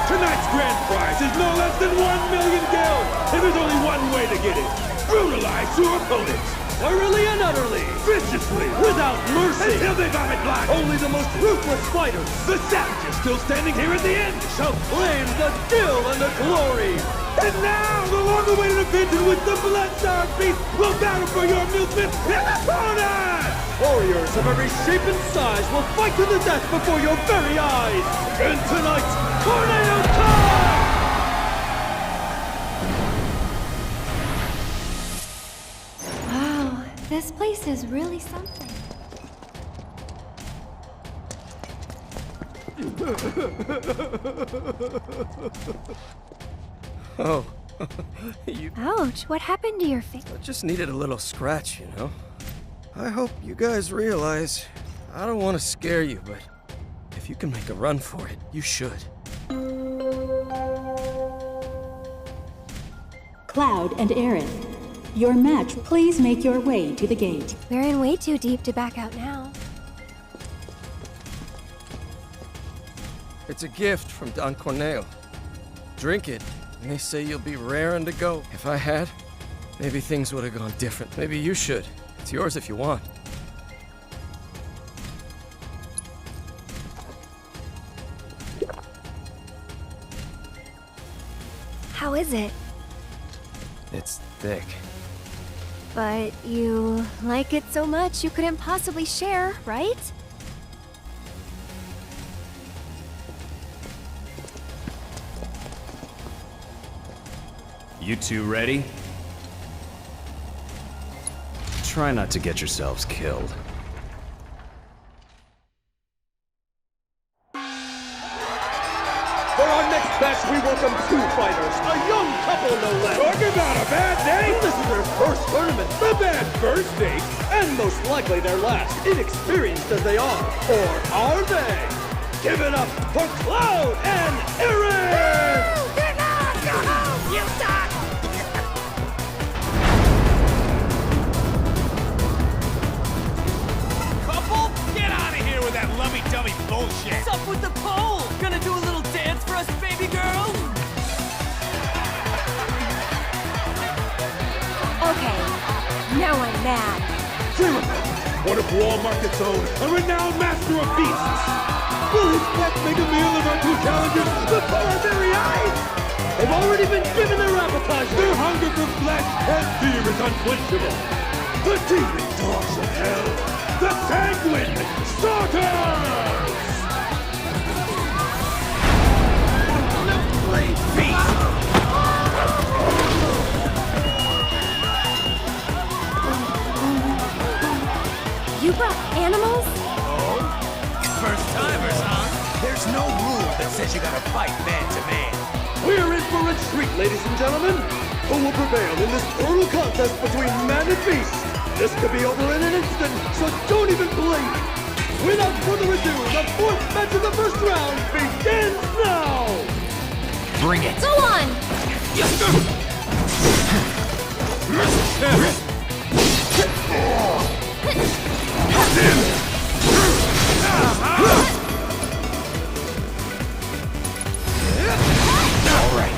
Tonight's grand prize is no less than 1 million gil, and there's only one way to get it. Brutalize your opponents, thoroughly and utterly, viciously, without mercy, until they vomit blood. Only the most ruthless fighters, the savages still standing here at the end, shall claim the skill and the glory. And now, the long-awaited event in which the blood-starved beast will battle for your amusement and opponent! Warriors of every shape and size will fight to the death before your very eyes! And tonight's Tornado time! Wow, this place is really something. Oh, you... Ouch, what happened to your face? I just needed a little scratch, you know? I hope you guys realize, I don't want to scare you, but if you can make a run for it, you should. Cloud and Aaron, your match, please make your way to the gate. We're in way too deep to back out now. It's a gift from Don Corneo. Drink it, and they say you'll be raring to go. If I had, maybe things would have gone different. Maybe you should. It's yours if you want. How is it? It's thick. But you like it so much you couldn't possibly share, right? You two ready? Try not to get yourselves killed. For our next match, we welcome two fighters, a young couple no less. Talk about a bad day! This is their first tournament, the bad first date, and most likely their last, inexperienced as they are. Or are they? Give it up for Cloud and Aaron! Get out! Go home, you suck! Couple? Get out of here with that lovey-dovey bullshit! What's up with the pole? Gonna do a little dance for One of Wall Market's own, a renowned master of beasts! Will his pet make a meal of our two challengers before our very eyes? They've already been given their appetizer! Their hunger for flesh and fear is unquenchable! The demon dogs of hell! The sanguine Starters! You brought animals? Oh? First timers, huh? There's no rule that says you gotta fight man to man. We're in for a treat, ladies and gentlemen! Who will prevail in this brutal contest between man and beast? This could be over in an instant, so don't even blink! Without further ado, the fourth match of the first round begins now! Bring it. Go on! All right.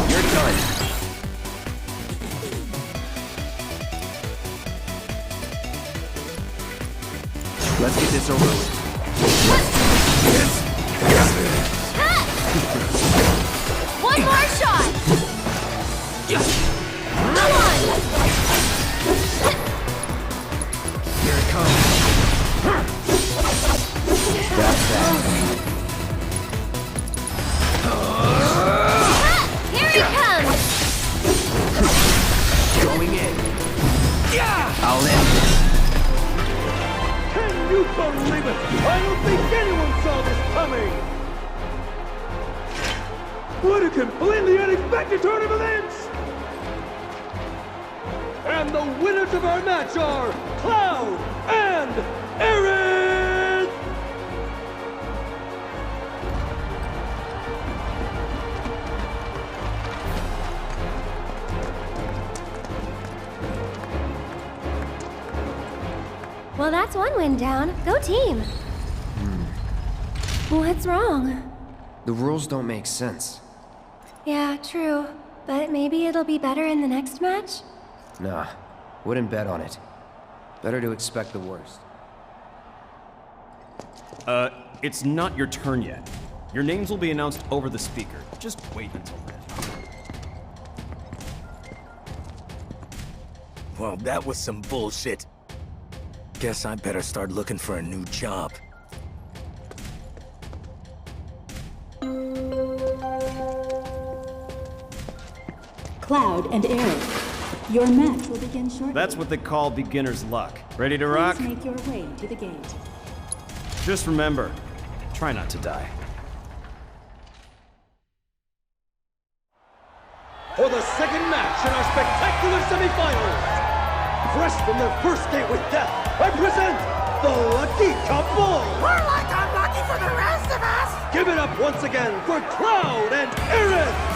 You're done. Let's get this over with. One more shot! Go on! Here it comes. That's that. Here he comes! Going in. I'll end this. Can you believe it? I don't think anyone saw this coming! What a completely unexpected turn of events! And the winners of our match are Cloud and Aerith! Well, that's one win down. Go team! What's wrong? The rules don't make sense. Yeah, true. But maybe it'll be better in the next match? Nah, wouldn't bet on it. Better to expect the worst. It's not your turn yet. Your names will be announced over the speaker. Just wait until then. Well, that was some bullshit. Guess I better start looking for a new job. Cloud and Aerith, your match will begin shortly. That's what they call beginner's luck. Ready to rock? Please make your way to the gate. Just remember, try not to die. For the second match in our spectacular semifinals, fresh from their first date with death, I present the Lucky Couple! We're like unlucky for the rest of us! Give it up once again for Cloud and Aerith!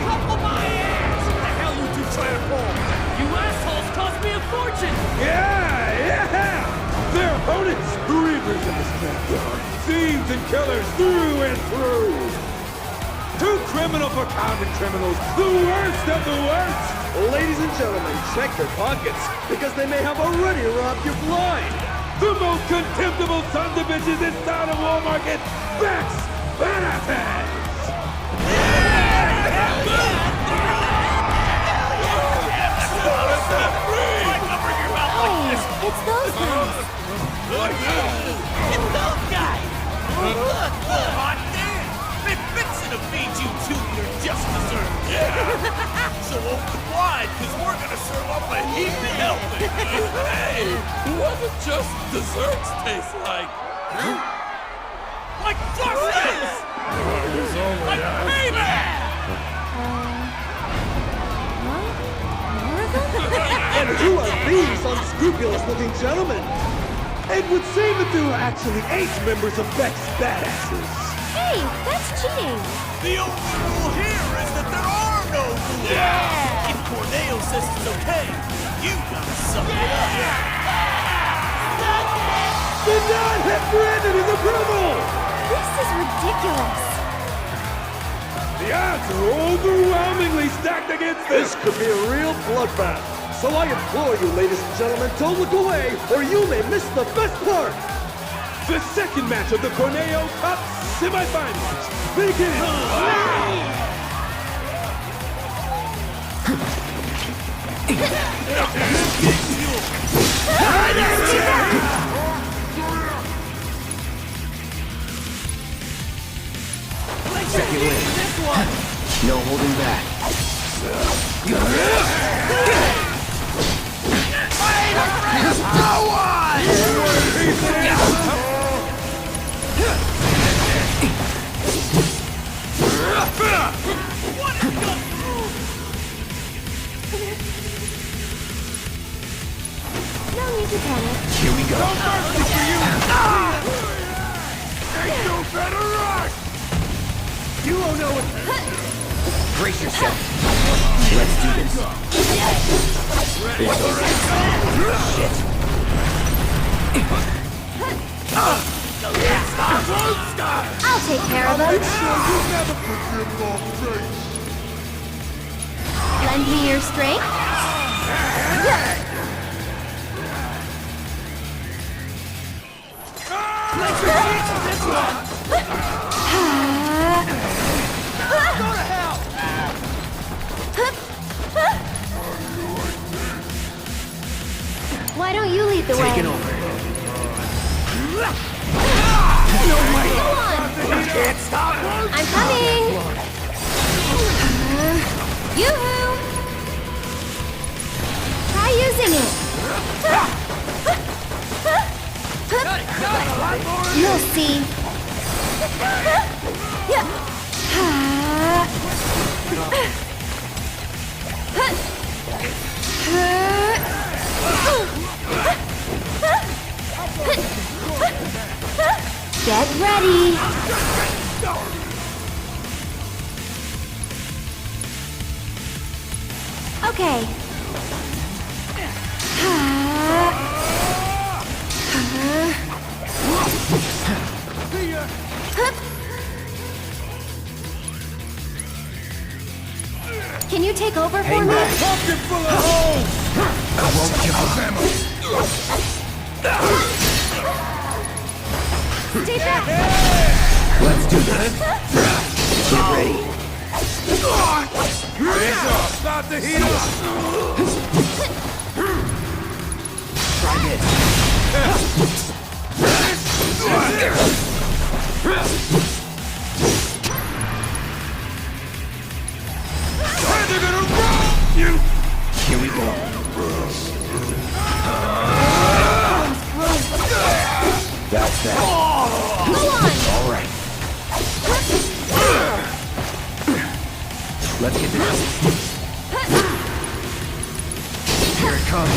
Couple my ass! What the hell you two trying to pull? You assholes cost me a fortune! Yeah! Their opponents, reavers in the scrapyard, thieves and killers through and through! Too criminal for common criminals, the worst of the worst! Ladies and gentlemen, check your pockets, because they may have already robbed you blind! The most contemptible sons of bitches inside of Wall Market, Bex Benefits! Hey, it's those guys! It's those guys! Look! Hot damn! Been fixing to feed you two your just desserts! So open wide, cause we're gonna serve up a heaping helping! Hey! What do just desserts taste like? Like justice! Like payback! And who are these unscrupulous-looking gentlemen? It would seem that there are actually 8 members of Beck's Badasses. Hey, that's cheating! The only rule here is that there are no rules! Yeah! If Corneo says it's okay, you gotta suck it up! The non-hit Brandon is approval! This is ridiculous! The The odds are overwhelmingly stacked against this. This could be a real bloodbath. So I implore you, ladies and gentlemen, don't look away, or you may miss the best part. The second match of the Corneo Cup semifinals begins. Second win. No holding back. No need to panic. Here we go. Ain't no better rush! You don't know it. Brace yourself. Let's do this. It's alright. Shit. I'll take care of them. Lend me your strength. Why don't you lead the way? Taking over. No way! I can't stop! I'm coming! Yoo-hoo! Try using it! You'll see. Get ready! Okay. Can you take over for me? Pocket full of holes! I won't give up. Stay back! Let's do this. Get ready. Hands off! Stop the heat up! Try this. They're gonna roll you! Here we go. That's that. Go on! All right. Let's get this. Here it comes.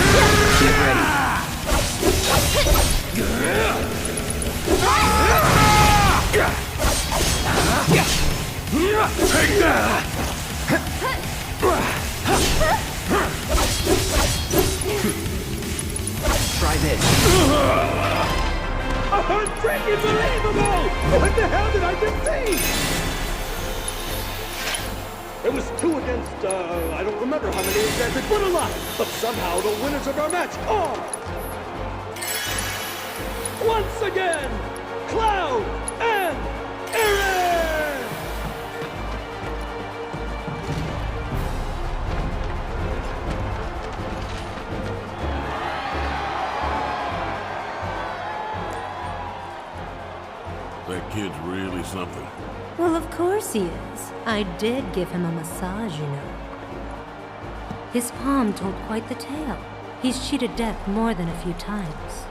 Get ready. Take that! Try this. Unbelievable! What the hell did I just see? It was 2 against, I don't remember how many exactly, but a lot. But somehow the winners of our match are... once again, Cloud and Aaron! That kid's really something. Well, of course he is. I did give him a massage, you know. His palm told quite the tale. He's cheated death more than a few times.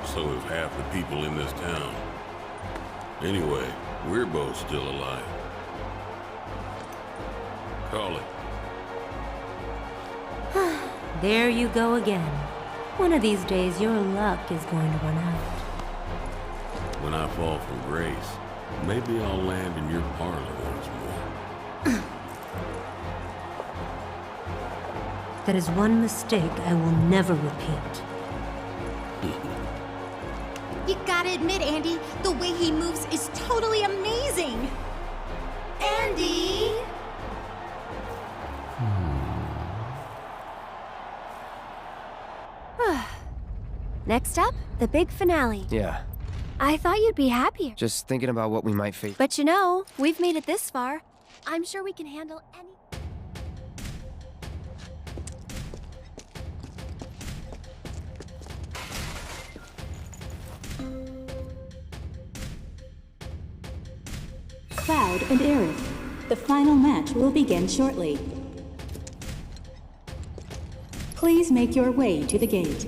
So have half the people in this town. Anyway, we're both still alive. Call it. There you go again. One of these days, your luck is going to run out. When I fall from grace, maybe I'll land in your parlor once more. That is one mistake I will never repeat. You gotta admit, Andy, the way he moves is totally amazing. Andy! Next up, the big finale. Yeah, I thought you'd be happier. just thinking about what we might face. But you know, we've made it this far. I'm sure we can handle any... Cloud and Aerith. The final match will begin shortly. Please make your way to the gate.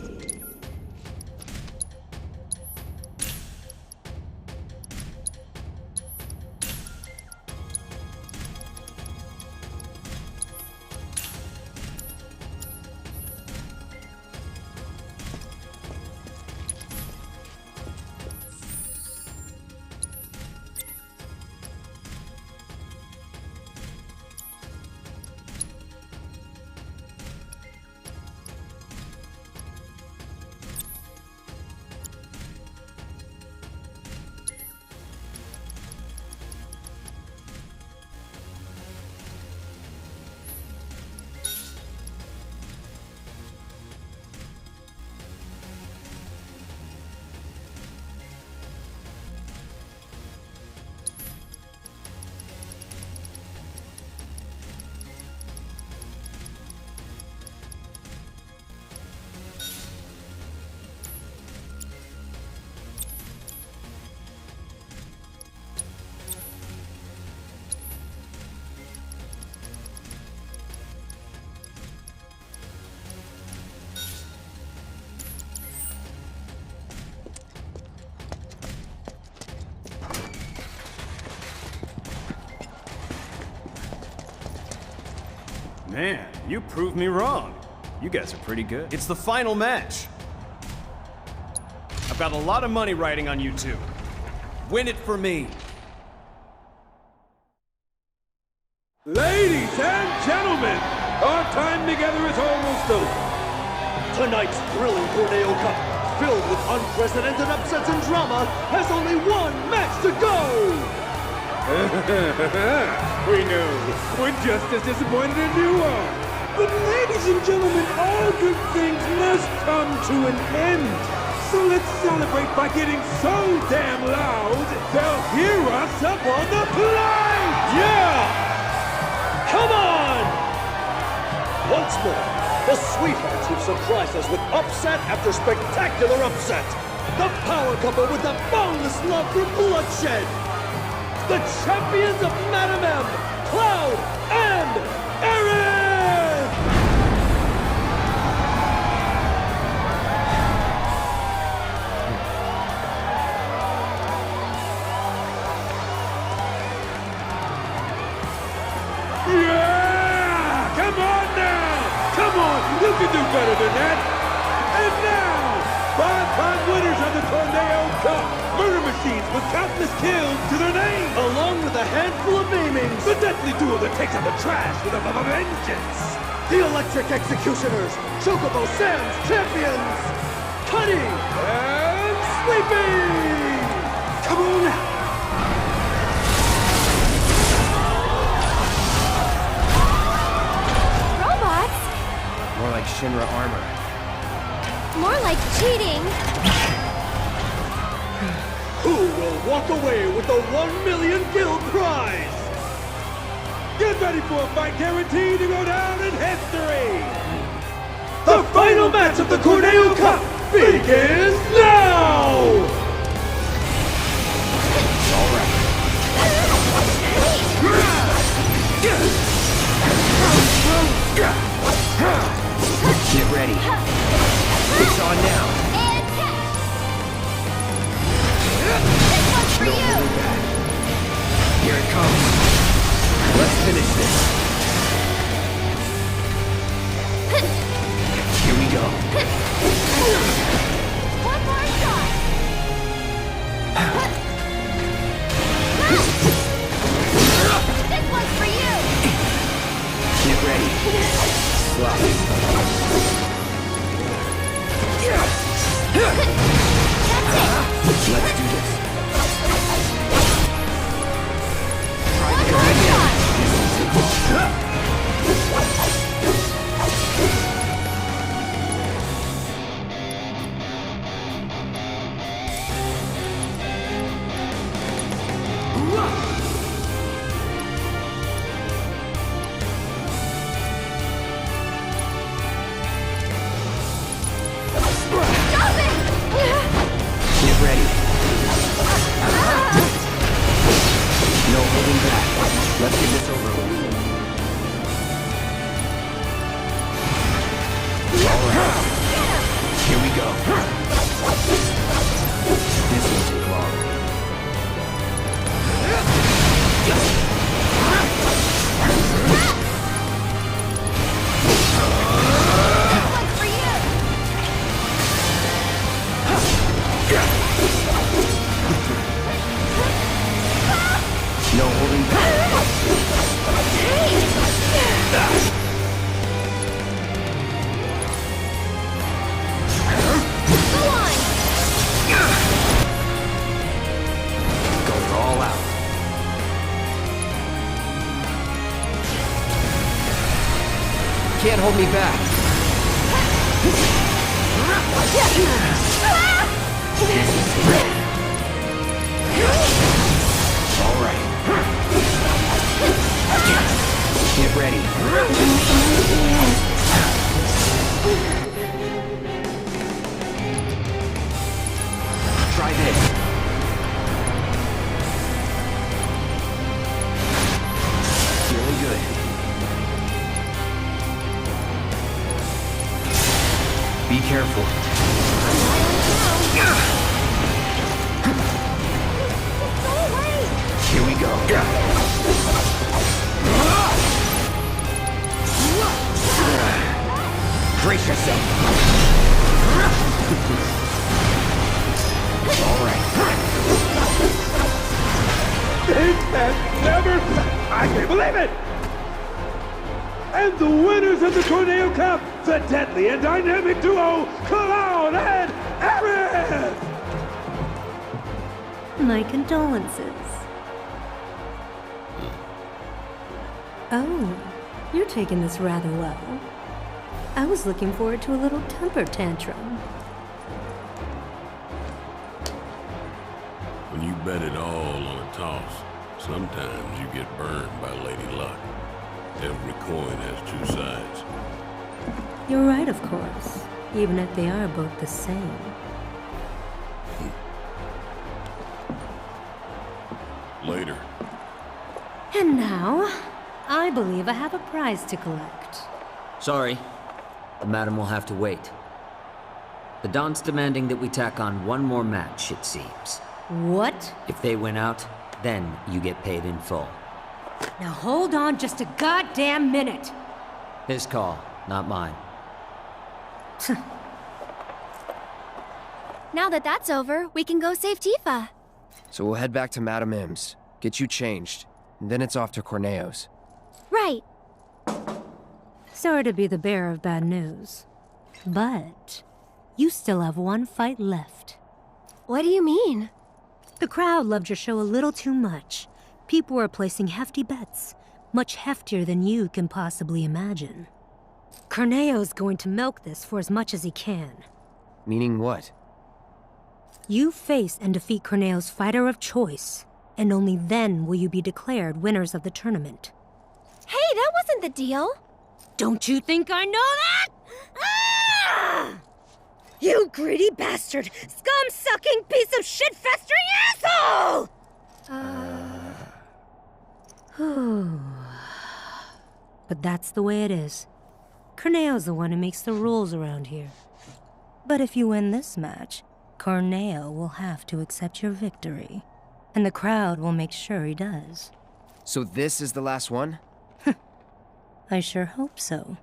Man, you proved me wrong. You guys are pretty good. It's the final match. I've got a lot of money riding on you two. Win it for me. Ladies and gentlemen, our time together is almost over. Tonight's thrilling Corneo Cup, filled with unprecedented upsets and drama, has only one match to go! We know. We're just as disappointed as you are. But ladies and gentlemen, all good things must come to an end. So let's celebrate by getting so damn loud, they'll hear us up on the plate! Yeah! Come on! Once more, the Sweethearts have surprised us with upset after spectacular upset. The power couple with the boundless love for bloodshed. The champions of Madam M, Cloud and Aerith! Yeah! Come on now! Come on! You can do better than that! And now, 5-time winners of the Corneo Cup! Murder machines with countless kills to their name! Along with a handful of maimings! The deathly duel that takes out the trash with a vengeance! The Electric Executioners! Chocobo Sam's champions! Cuddy! And Sleepy! Come on now! Robots? More like Shinra armor. More like cheating. Who will walk away with the 1 million guild prize? Get ready for a fight guaranteed to go down in history! The final match of the Corneo Cup begins now! Alright. Get ready. It's on now. And catch! This one's for you! Here it comes. Let's finish this. Here we go. Watch can't hold me back. All right. Get ready. Try this. Feeling good. Be careful. Here we go. Brace yourself. All right. It has never... I can't believe it! And the winners of the Tornado Cup, the deadly and dynamic duo, Cloud and Aerith! My condolences. Oh, you're taking this rather well. I was looking forward to a little temper tantrum. When you bet it all on a toss, sometimes you get burned by Lady Luck. Every coin has two sides. You're right, of course, even if they are both the same. Later. And now, I believe I have a prize to collect. Sorry, the madam will have to wait. The Don's demanding that we tack on one more match, it seems. What? If they win out, then you get paid in full. Now hold on just a goddamn minute. His call, not mine. Now that that's over, we can go save Tifa. So we'll head back to Madame M's, get you changed, and then it's off to Corneo's. Right. Sorry to be the bearer of bad news, but you still have one fight left. What do you mean? The crowd loved your show a little too much. People were placing hefty bets, much heftier than you can possibly imagine. Corneo's going to milk this for as much as he can. Meaning what? You face and defeat Corneo's fighter of choice, and only then will you be declared winners of the tournament. Hey, that wasn't the deal. Don't you think I know that? Ah! You greedy bastard! Scum-sucking piece of shit-festering asshole! But that's the way it is. Corneo's the one who makes the rules around here. But if you win this match, Corneo will have to accept your victory. And the crowd will make sure he does. So this is the last one? I sure hope so.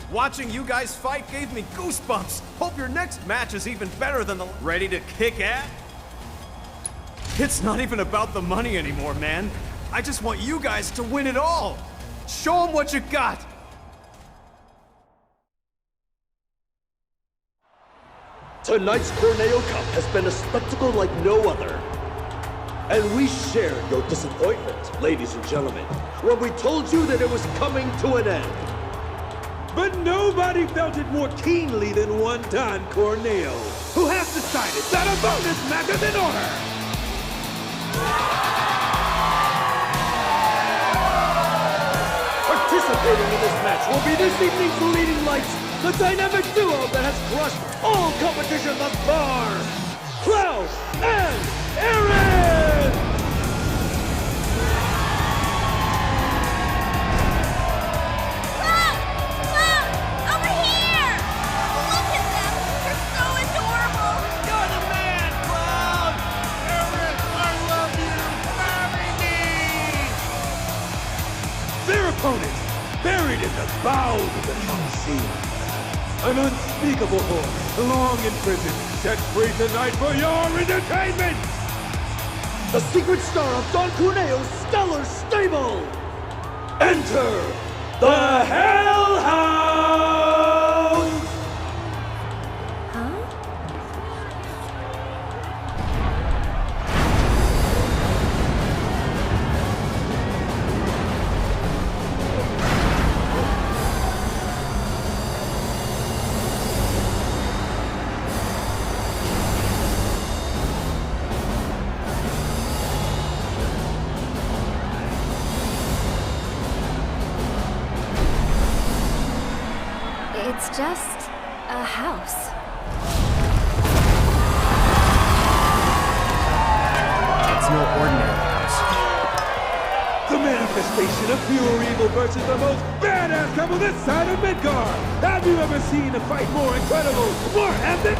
Watching you guys fight gave me goosebumps. Hope your next match is even better than the... Ready to kick ass? It's not even about the money anymore, man. I just want you guys to win it all. Show them what you got. Tonight's Corneo Cup has been a spectacle like no other. And we shared your disappointment, ladies and gentlemen, when we told you that it was coming to an end. But nobody felt it more keenly than one Don Corneo, who has decided that a bonus match is in order! Participating in this match will be this evening's leading lights, the dynamic duo that has crushed all competition thus far, Klaus and Aaron! Over here! Look at them! They're so adorable! You're the man, Cloud! Eric, I love you! Marry me! Their opponents, buried in the bowels of the Coliseum. An unspeakable horror, long in prison, set free tonight for your entertainment! The secret star of Don Corneo's stellar stable! Enter the Hell House! It's just a house. It's no ordinary house. The manifestation of pure evil versus the most badass couple this side of Midgard! Have you ever seen a fight more incredible, more epic?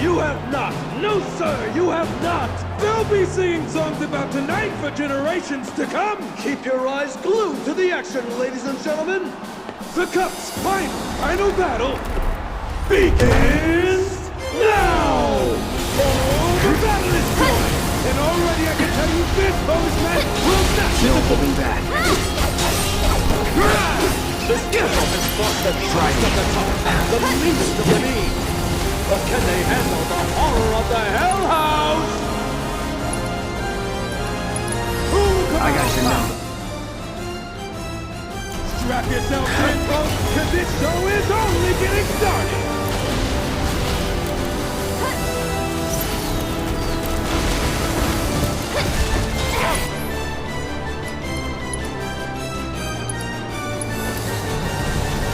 You have not! No, sir, you have not! They'll be singing songs about tonight for generations to come! Keep your eyes glued to the action, ladies and gentlemen! The Cup's final battle begins now! Oh, the battle is going! And already I can tell you this bonus match will not Holding back. This hero has fought the tribes of the top and the least of the mean. But can they handle the horror of the Hell House? I got your number. Strap yourself in, folks, because this show is only getting started!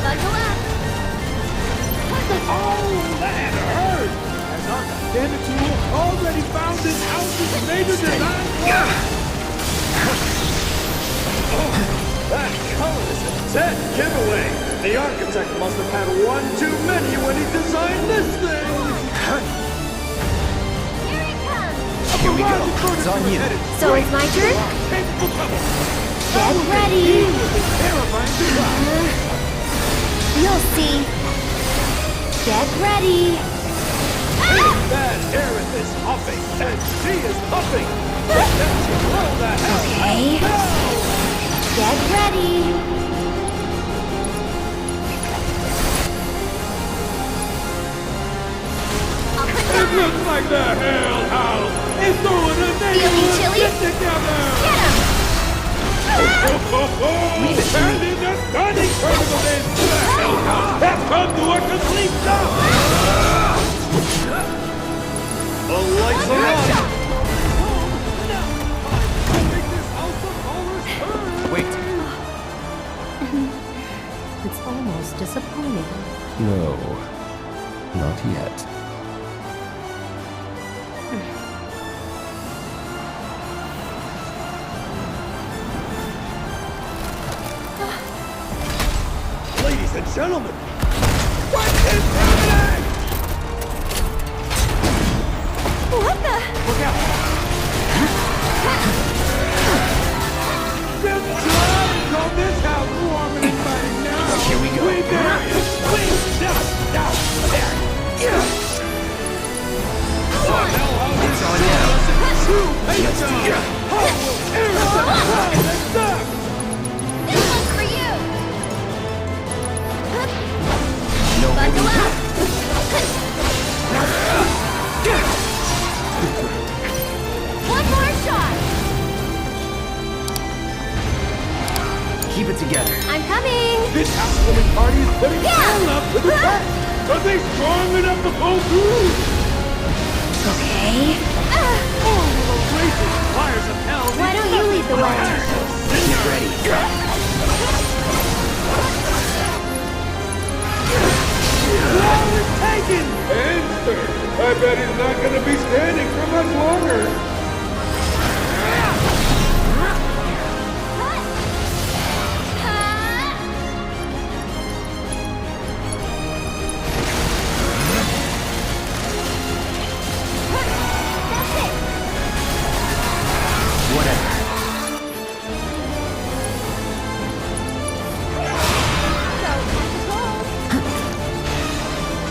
Buckle up! Oh, that hurt! As our Bandit tool already found this house's major design flaw! That color is a dead giveaway! The architect must have had one too many when he designed this thing! Here it comes! Here we go. It's on you. So it's my turn? Get ready! You'll see. Get ready! That Aerith is huffing, and she is puffing! Let them blow the hell Okay. Get ready! It looks like the Hell House is throwing a neighborhood get together! Get him! And in the stunning turn of events, the Hell House has come to a complete stop! The lights are on! Wait. It's almost disappointing. No. Not yet. Ladies and gentlemen, What is happening? What the? Look out! Them drums on this house warm and inviting now! Here we go. We there! Please! Now! There! The Hell House is on now. true patriotism! How will Aerith and Cloud next up? This one's for you! No Buckle up! One more shot! Keep it together. I'm coming! This housewarming party is putting hell up to the test! Are they strong enough to pull through? Okay. Oh, the raging fires of hell! Why don't you lead the way? Get ready. Wall is taken! And sir, I bet he's not gonna be standing for much longer.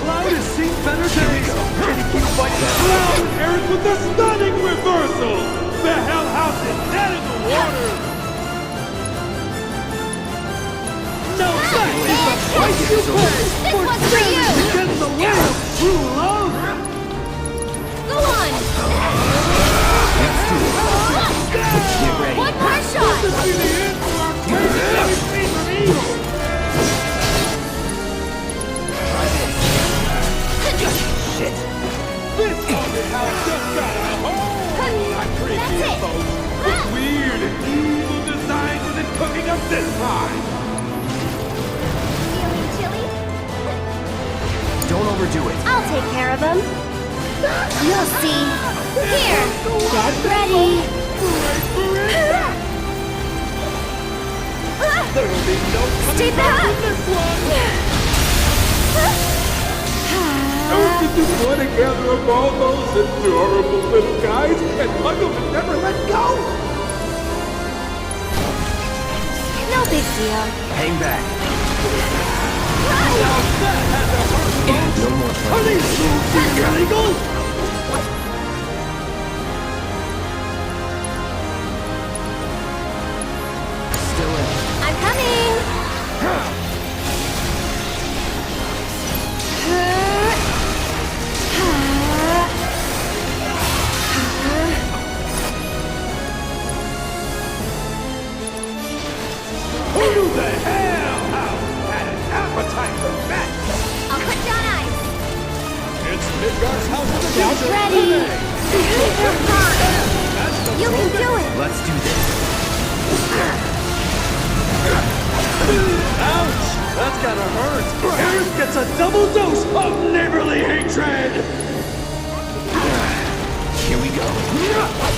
Cloud has seen better days! And he keeps fighting Cloud and Aerith with a stunning reversal! The Hell House is dead in the water! No, that is the price you pay for standing against the way of true love! Go on! Let's do it. Get ready. One more shot! This is the end for our crazy piece of evil! Shit. This haunted house just got a whole lot creepier, folks. With weird and evil designs and cooking up this time. Feeling chilly? Don't overdo it. I'll take care of him. You'll see. Here, get ready. There'll be no coming Stay back back. from this one. Don't you just want to gather up all those adorable little guys and hug them and never let go? No big deal. Hang back. Now that has a hurt. No more Are fun. these moves illegal? Still in. I'm coming. Who the hell had an appetite for that? I'll put down ice. It's Midgard's house of the Get future ready. today. You're fine. That's the You can do it. Let's do this. Ouch! That's gotta hurt. Aerith gets a double dose of neighborly hatred. Here we go.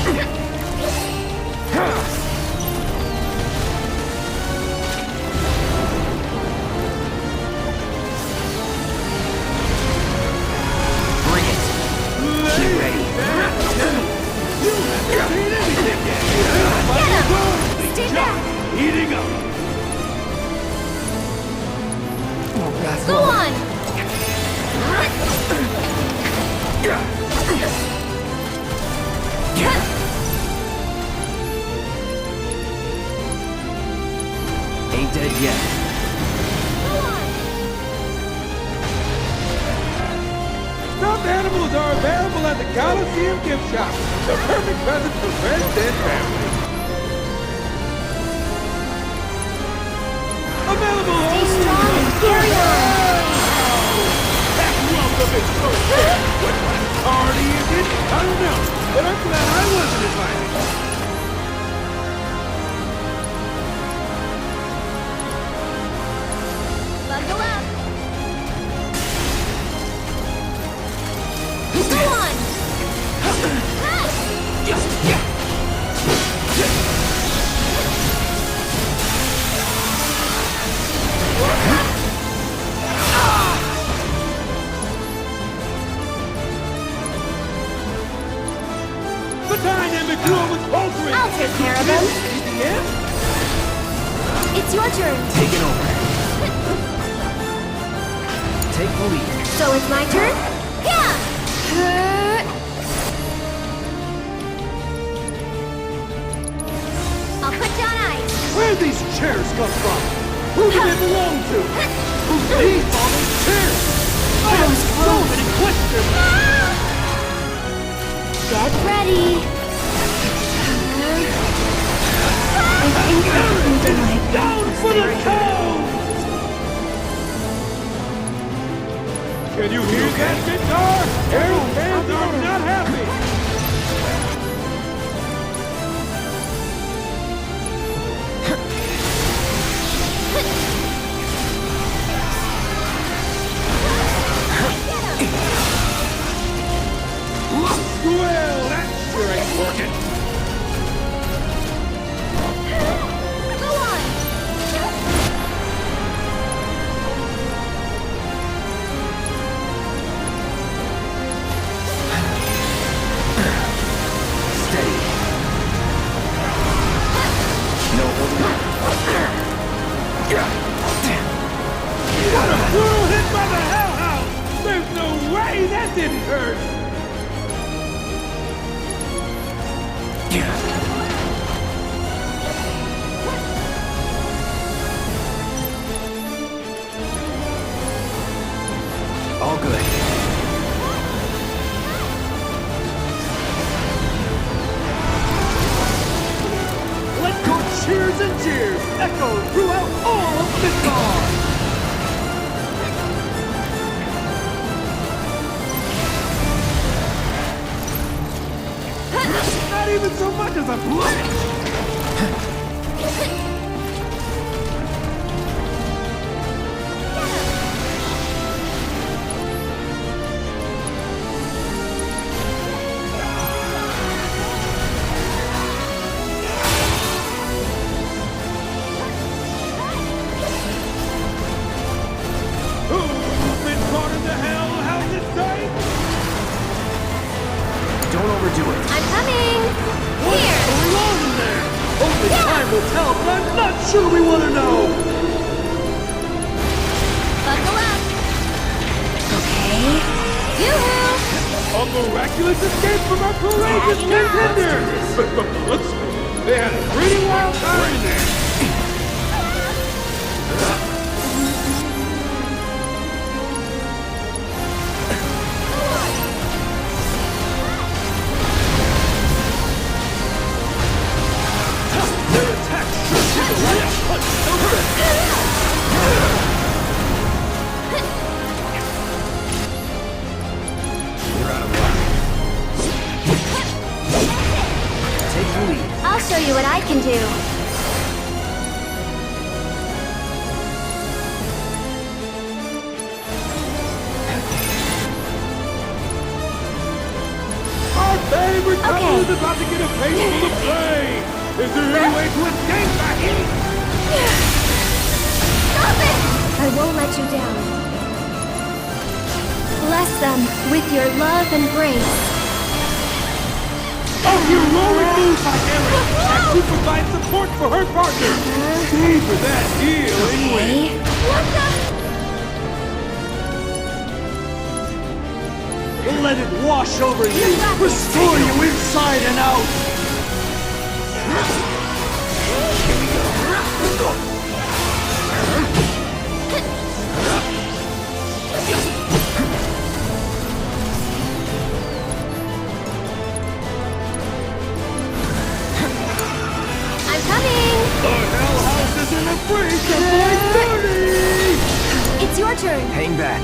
Bring it. Get ready. Stay back. Eating up. Go on. Ain't dead yet. Stuffed animals are available at the Coliseum gift shop. The perfect present for friends and family. Available Stay strong and carry on. That welcome is so big. What kind of party is it? I don't know, but I'm glad I wasn't invited. Buckle up. Go on. The dynamic duo was altering. I'll take care of him. The end? It's your turn. Taking over. Take the lead. So it's my turn? Yeah! I'll put down ice. Where'd these chairs come from? Who do they belong to? Who needs all those chairs? I have so many questions. Get ready. I think Down for the count! Can you hear that guitar? Aaron's fans are not happy! Well, that sure ain't working! Go on! Steady. No holding. What a brutal hit by the hellhound! There's no way that didn't hurt! All good. Let your cheers and jeers echo throughout all of Midgard! Not even so much as a blemish! Who's been caught in the hellhouse this time? Don't overdo it. I'm coming! Here! Going on in there? Only time will tell, but I'm not sure we want to know! Buckle up! Okay. Yoo-hoo! A miraculous escape from our courageous contender! Let's see. They had a pretty wild time in there! Their attack should be the right punch! You're out of luck. Take the lead. I'll show you what I can do. Our favorite couple is about to get a face full of flame! Is there any way to escape that heat? Stop it! I won't let you down. Bless them with your love and grace. A heroic move by Erin as she provides support for her partner! Stay for that deal anyway! What the? Let it wash over you! Restore you inside and out! Here we go. I'm coming! The Hell House isn't afraid to play dirty! It's your turn. Hang back.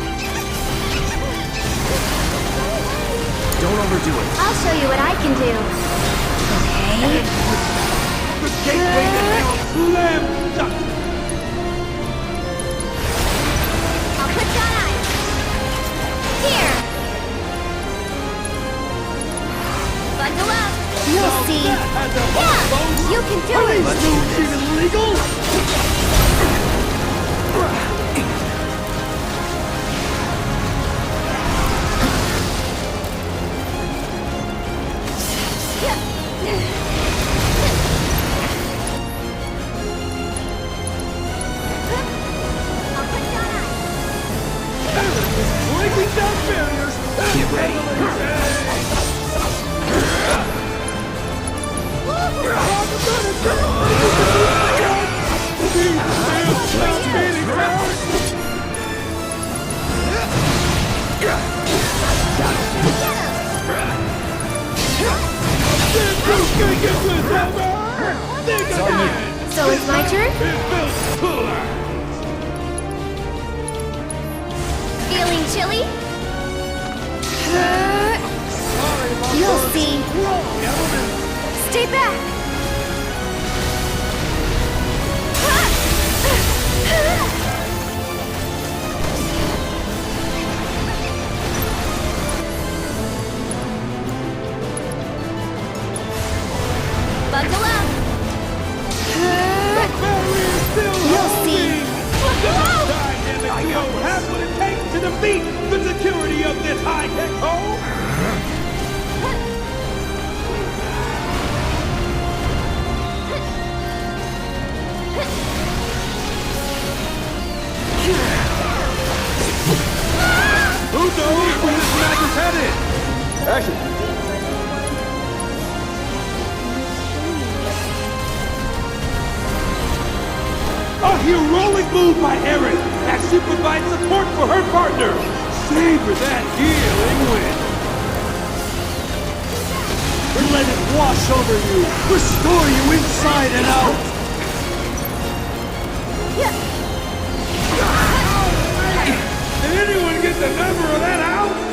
Don't overdo it. I'll show you what I can do. Okay. The gateway to hell slam shut! I'll put you on ice. Here! Bundle up! You'll see. Yeah! You can do Are it! these moves even legal? I'll put you on ice. Breaking down barriers! Get ready. It's on you. So it's my turn? Feeling chilly? You'll see. Stay back! Buckle up! You'll see. I don't have what it takes to defeat the security of this high-tech home! Who knows where this match is headed? Action! A heroic move by Erin as she provides support for her partner. Savor that healing wind. And let it wash over you, restore you inside and out. Did anyone get the number of that house?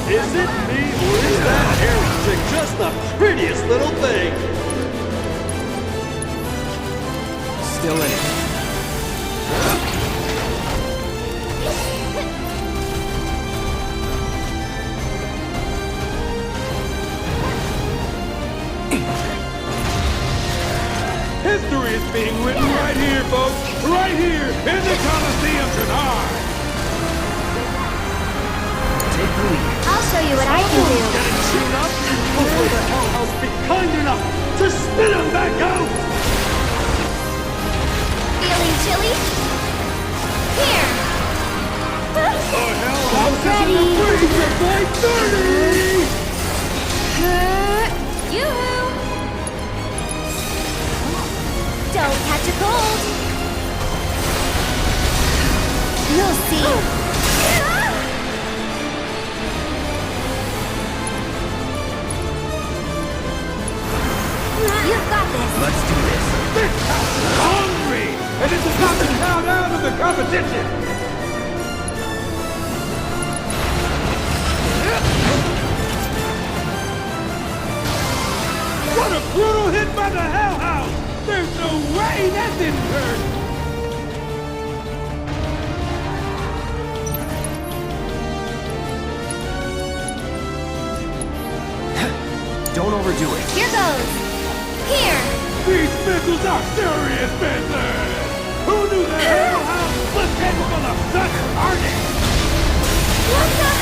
Is it me, or is that hairy chick just the prettiest little thing? Still in it. History is being written right here, folks. Right here in the Coliseum tonight. Take the lead. I'll show you what I can do. Getting chewed up? Hopefully the Hell House be kind enough to spit him back out! Feeling chilly? Here! The Hell House is in the freezer by 30! Yoo-hoo! Don't catch a cold! You'll see! You've got this! Let's do this. This house is hungry! And it's about to count out of the competition! What a brutal hit by the Hell House! There's no way that didn't hurt! Don't overdo it. Here goes! Here! These missiles are serious business! Who knew the Hell House was capable of such carnage? What the?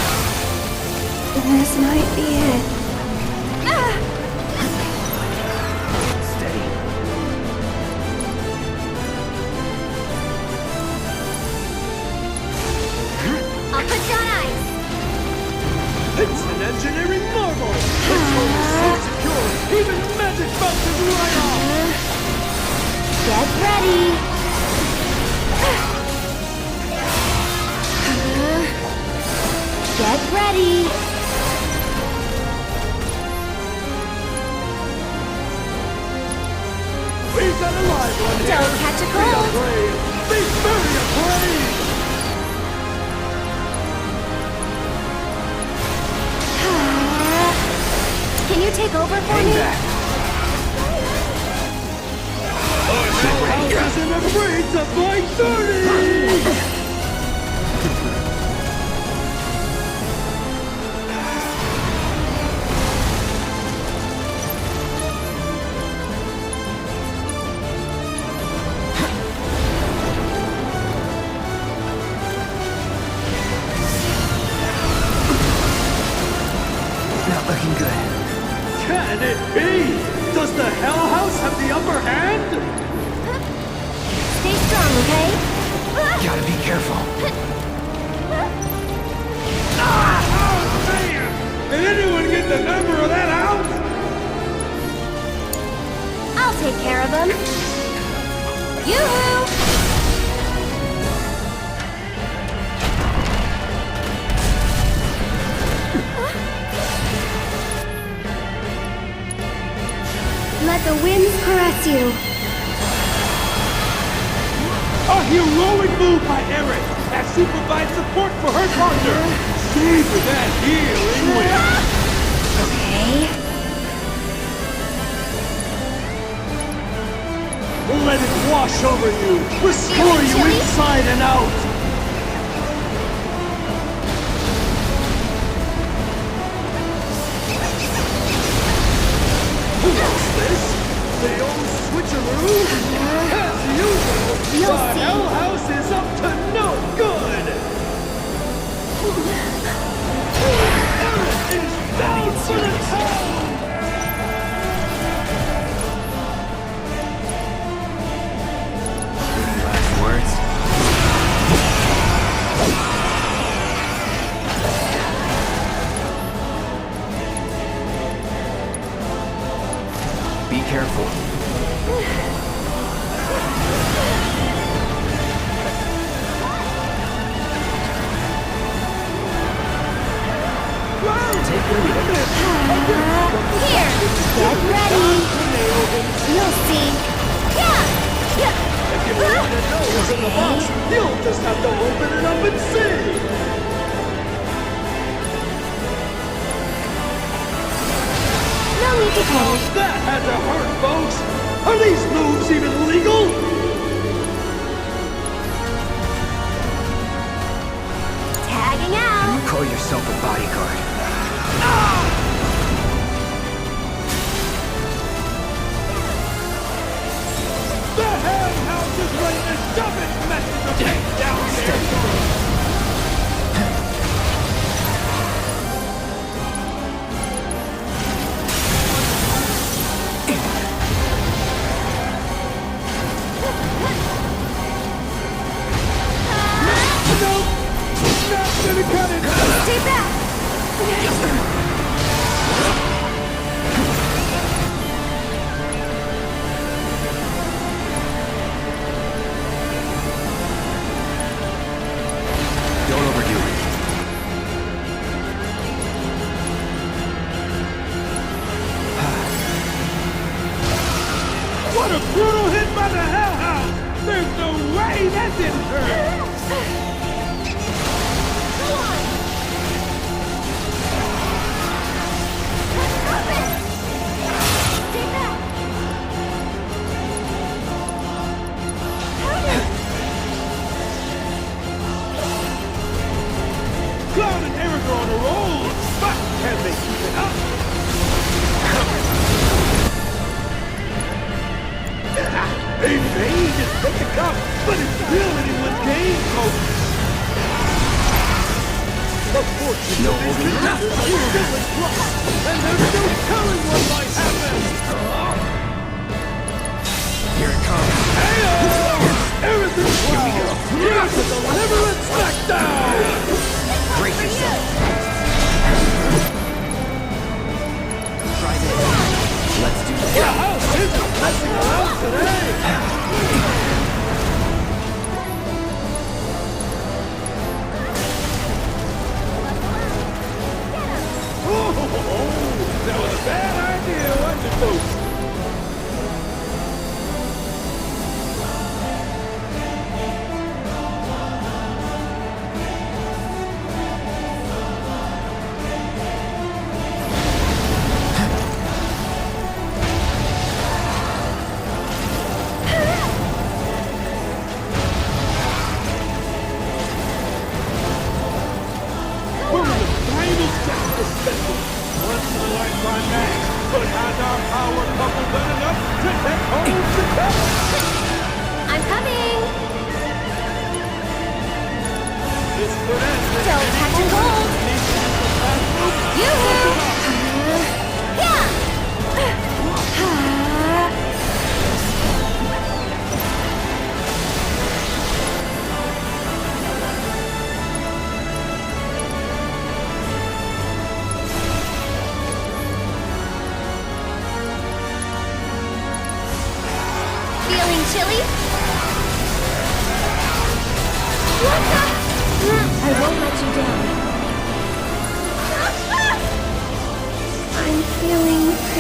This might be it. Steady. I'll put you on ice. It's an engineering marvel! This home is so secure, even magic bounces right off! Get ready. Get ready. We've got a live one here! Don't catch a cold. Be afraid! Be very afraid! Can you take over for Hang me? back. House is in the breach of my 30! Gotta be careful. Did anyone get the number of that house? I'll take care of him. Yoo-hoo! Let the winds caress you. A heroic move by Erin as she provides support for her partner. Savor that healing wind. Okay. Let it wash over you, restore you inside and out. What's this? The old switcheroo? As usual, You'll the see. Hell House is up to no good. Erin is down for the count. Words. Be careful. Take the lead. Here, get ready. You'll see. Yeah. If you want to know what's in the box, you'll just have to open it up and see. No need to panic. That had to hurt, folks. Are these moves even legal? Tagging out. You call yourself a bodyguard. The Hell House is ready to dump its message of hate down there. Stay back. Don't overdo it. What a brutal hit by the Hell House! There's no way that didn't hurt! Cloud and Eric are on a roll, but can they keep it up? A mage is taking cup, but it's still anyone's game, folks. The fortune of this business is still in flux, and there's no telling what might happen. Here it comes. Hey-oh! Eric and Cloud, here's the deliverance smackdown! Brace yourself. Try this. Let's do this. Your house isn't messing around today! Oh, that was a bad idea, wasn't it, folks?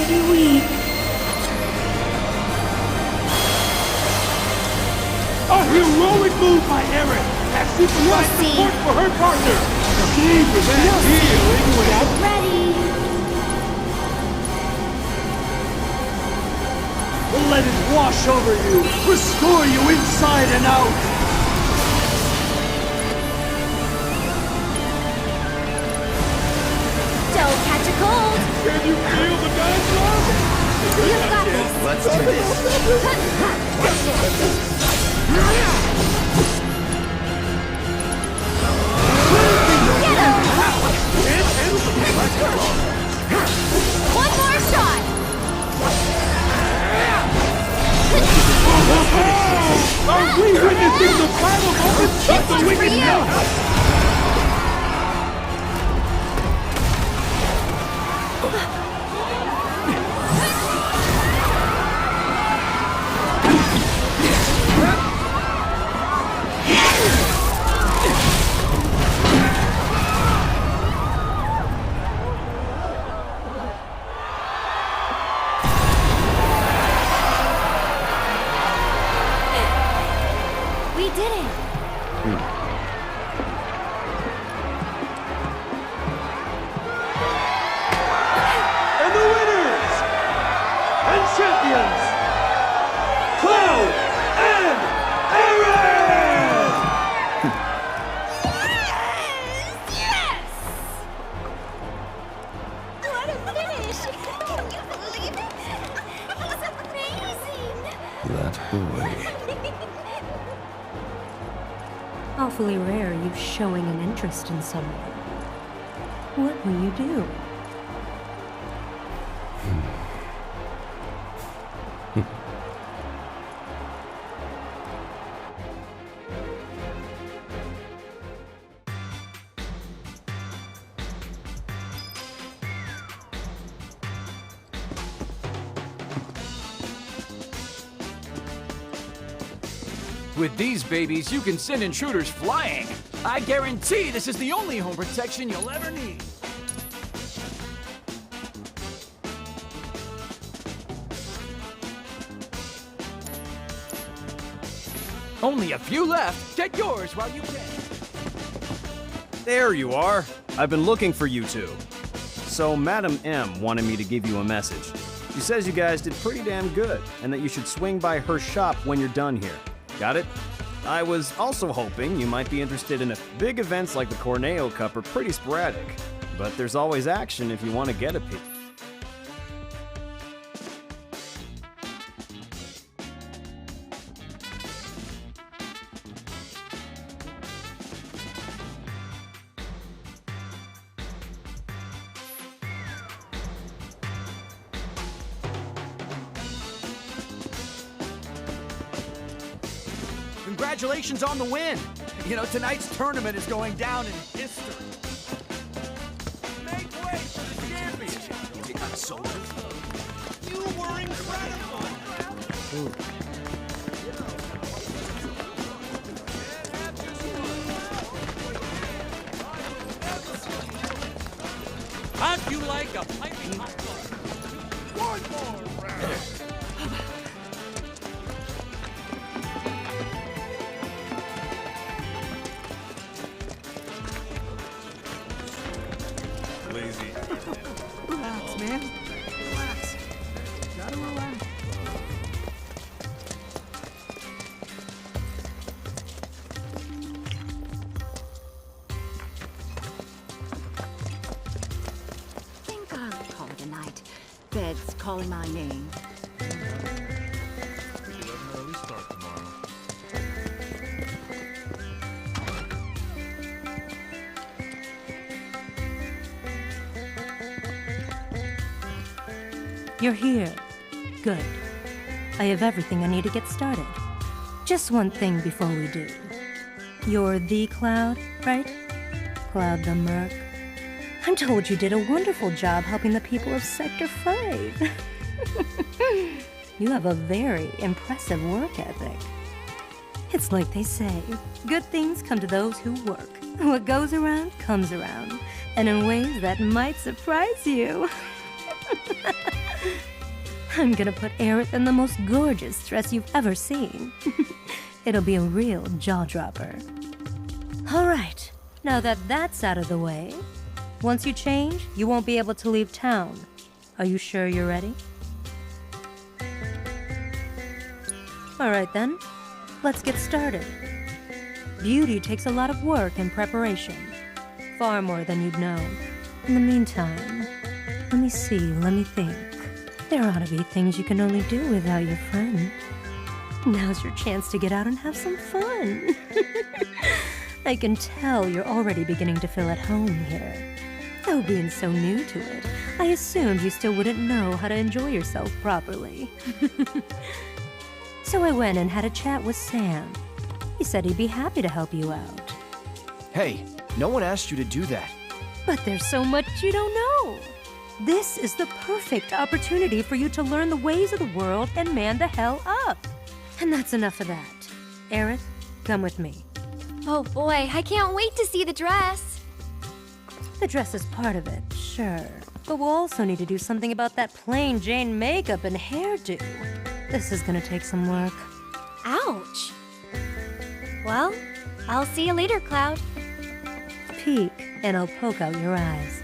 pretty weak. A heroic move by Erin as she provides support for her partner. Give her that healing wave. Get ready. Let it wash over you, restore you inside and out. Don't catch a cold. Can you feel the dance love? You've got this. Let's do this. One more shot. Are we witnessing the final moments of the wicked now? We did it. And the winners and champions, Cloud and Aaron! Yes! What a finish! Can you believe it? He's amazing! That boy. Awfully rare you showing an interest in someone. What will you do? With these babies, you can send intruders flying. I guarantee this is the only home protection you'll ever need. Only a few left. Get yours while you can. There you are. I've been looking for you two. So Madam M wanted me to give you a message. She says you guys did pretty damn good, and that you should swing by her shop when you're done here. Got it? I was also hoping you might be interested in big events like the Corneo Cup are pretty sporadic, but there's always action if you want to get a peek. Congratulations on the win! You know, tonight's tournament is going down in history. Make way for the championship! You got soldiers. You were incredible! How'd you like a piping hot one more round? Relax, man. Relax. Gotta relax. Think I'll call it a night. Bed's calling my name. You're here. Good. I have everything I need to get started. Just one thing before we do. You're the Cloud, right? Cloud the Merc. I'm told you did a wonderful job helping the people of Sector 5. You have a very impressive work ethic. It's like they say, good things come to those who work. What goes around comes around, and in ways that might surprise you. I'm gonna put Aerith in the most gorgeous dress you've ever seen. It'll be a real jaw-dropper. All right, now that that's out of the way, once you change, you won't be able to leave town. Are you sure you're ready? All right then, let's get started. Beauty takes a lot of work and preparation, far more than you'd know. In the meantime, let me think. There ought to be things you can only do without your friend. Now's your chance to get out and have some fun. I can tell you're already beginning to feel at home here. Though being so new to it, I assumed you still wouldn't know how to enjoy yourself properly. So I went and had a chat with Sam. He said he'd be happy to help you out. Hey, no one asked you to do that. But there's so much you don't know. This is the perfect opportunity for you to learn the ways of the world and man the hell up. And that's enough of that. Aerith, come with me. Oh boy, I can't wait to see the dress. The dress is part of it, sure. But we'll also need to do something about that plain Jane makeup and hairdo. This is gonna take some work. Ouch. Well, I'll see you later, Cloud. Peek, and I'll poke out your eyes.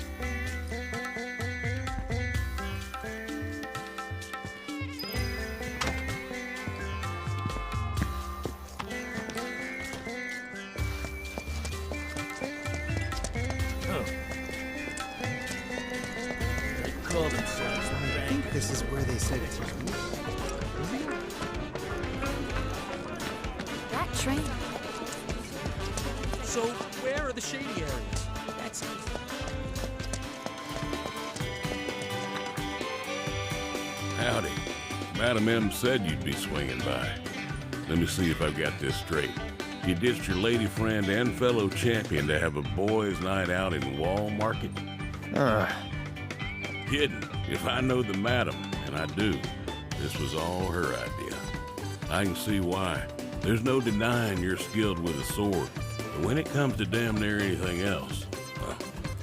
I think this is where they said it. That train. So, where are the shady areas? That's easy. Howdy. Madam M said you'd be swinging by. Let me see if I've got this straight. You ditched your lady friend and fellow champion to have a boys' night out in Wall Market? Kidding. If I know the madam, and I do, this was all her idea. I can see why. There's no denying you're skilled with a sword. But when it comes to damn near anything else, well,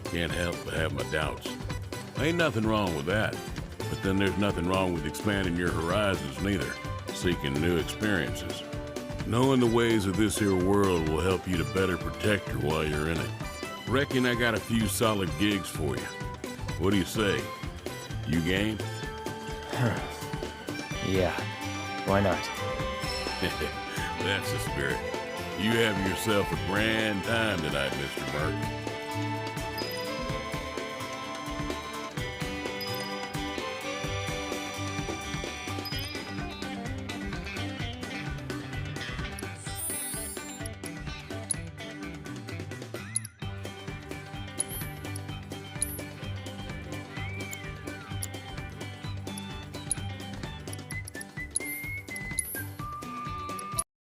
can't help but have my doubts. Ain't nothing wrong with that. But then there's nothing wrong with expanding your horizons neither, seeking new experiences. Knowing the ways of this here world will help you to better protect her while you're in it. Reckon I got a few solid gigs for you. What do you say? You game? Yeah, why not? That's the spirit. You have yourself a grand time tonight, Mr. Burke.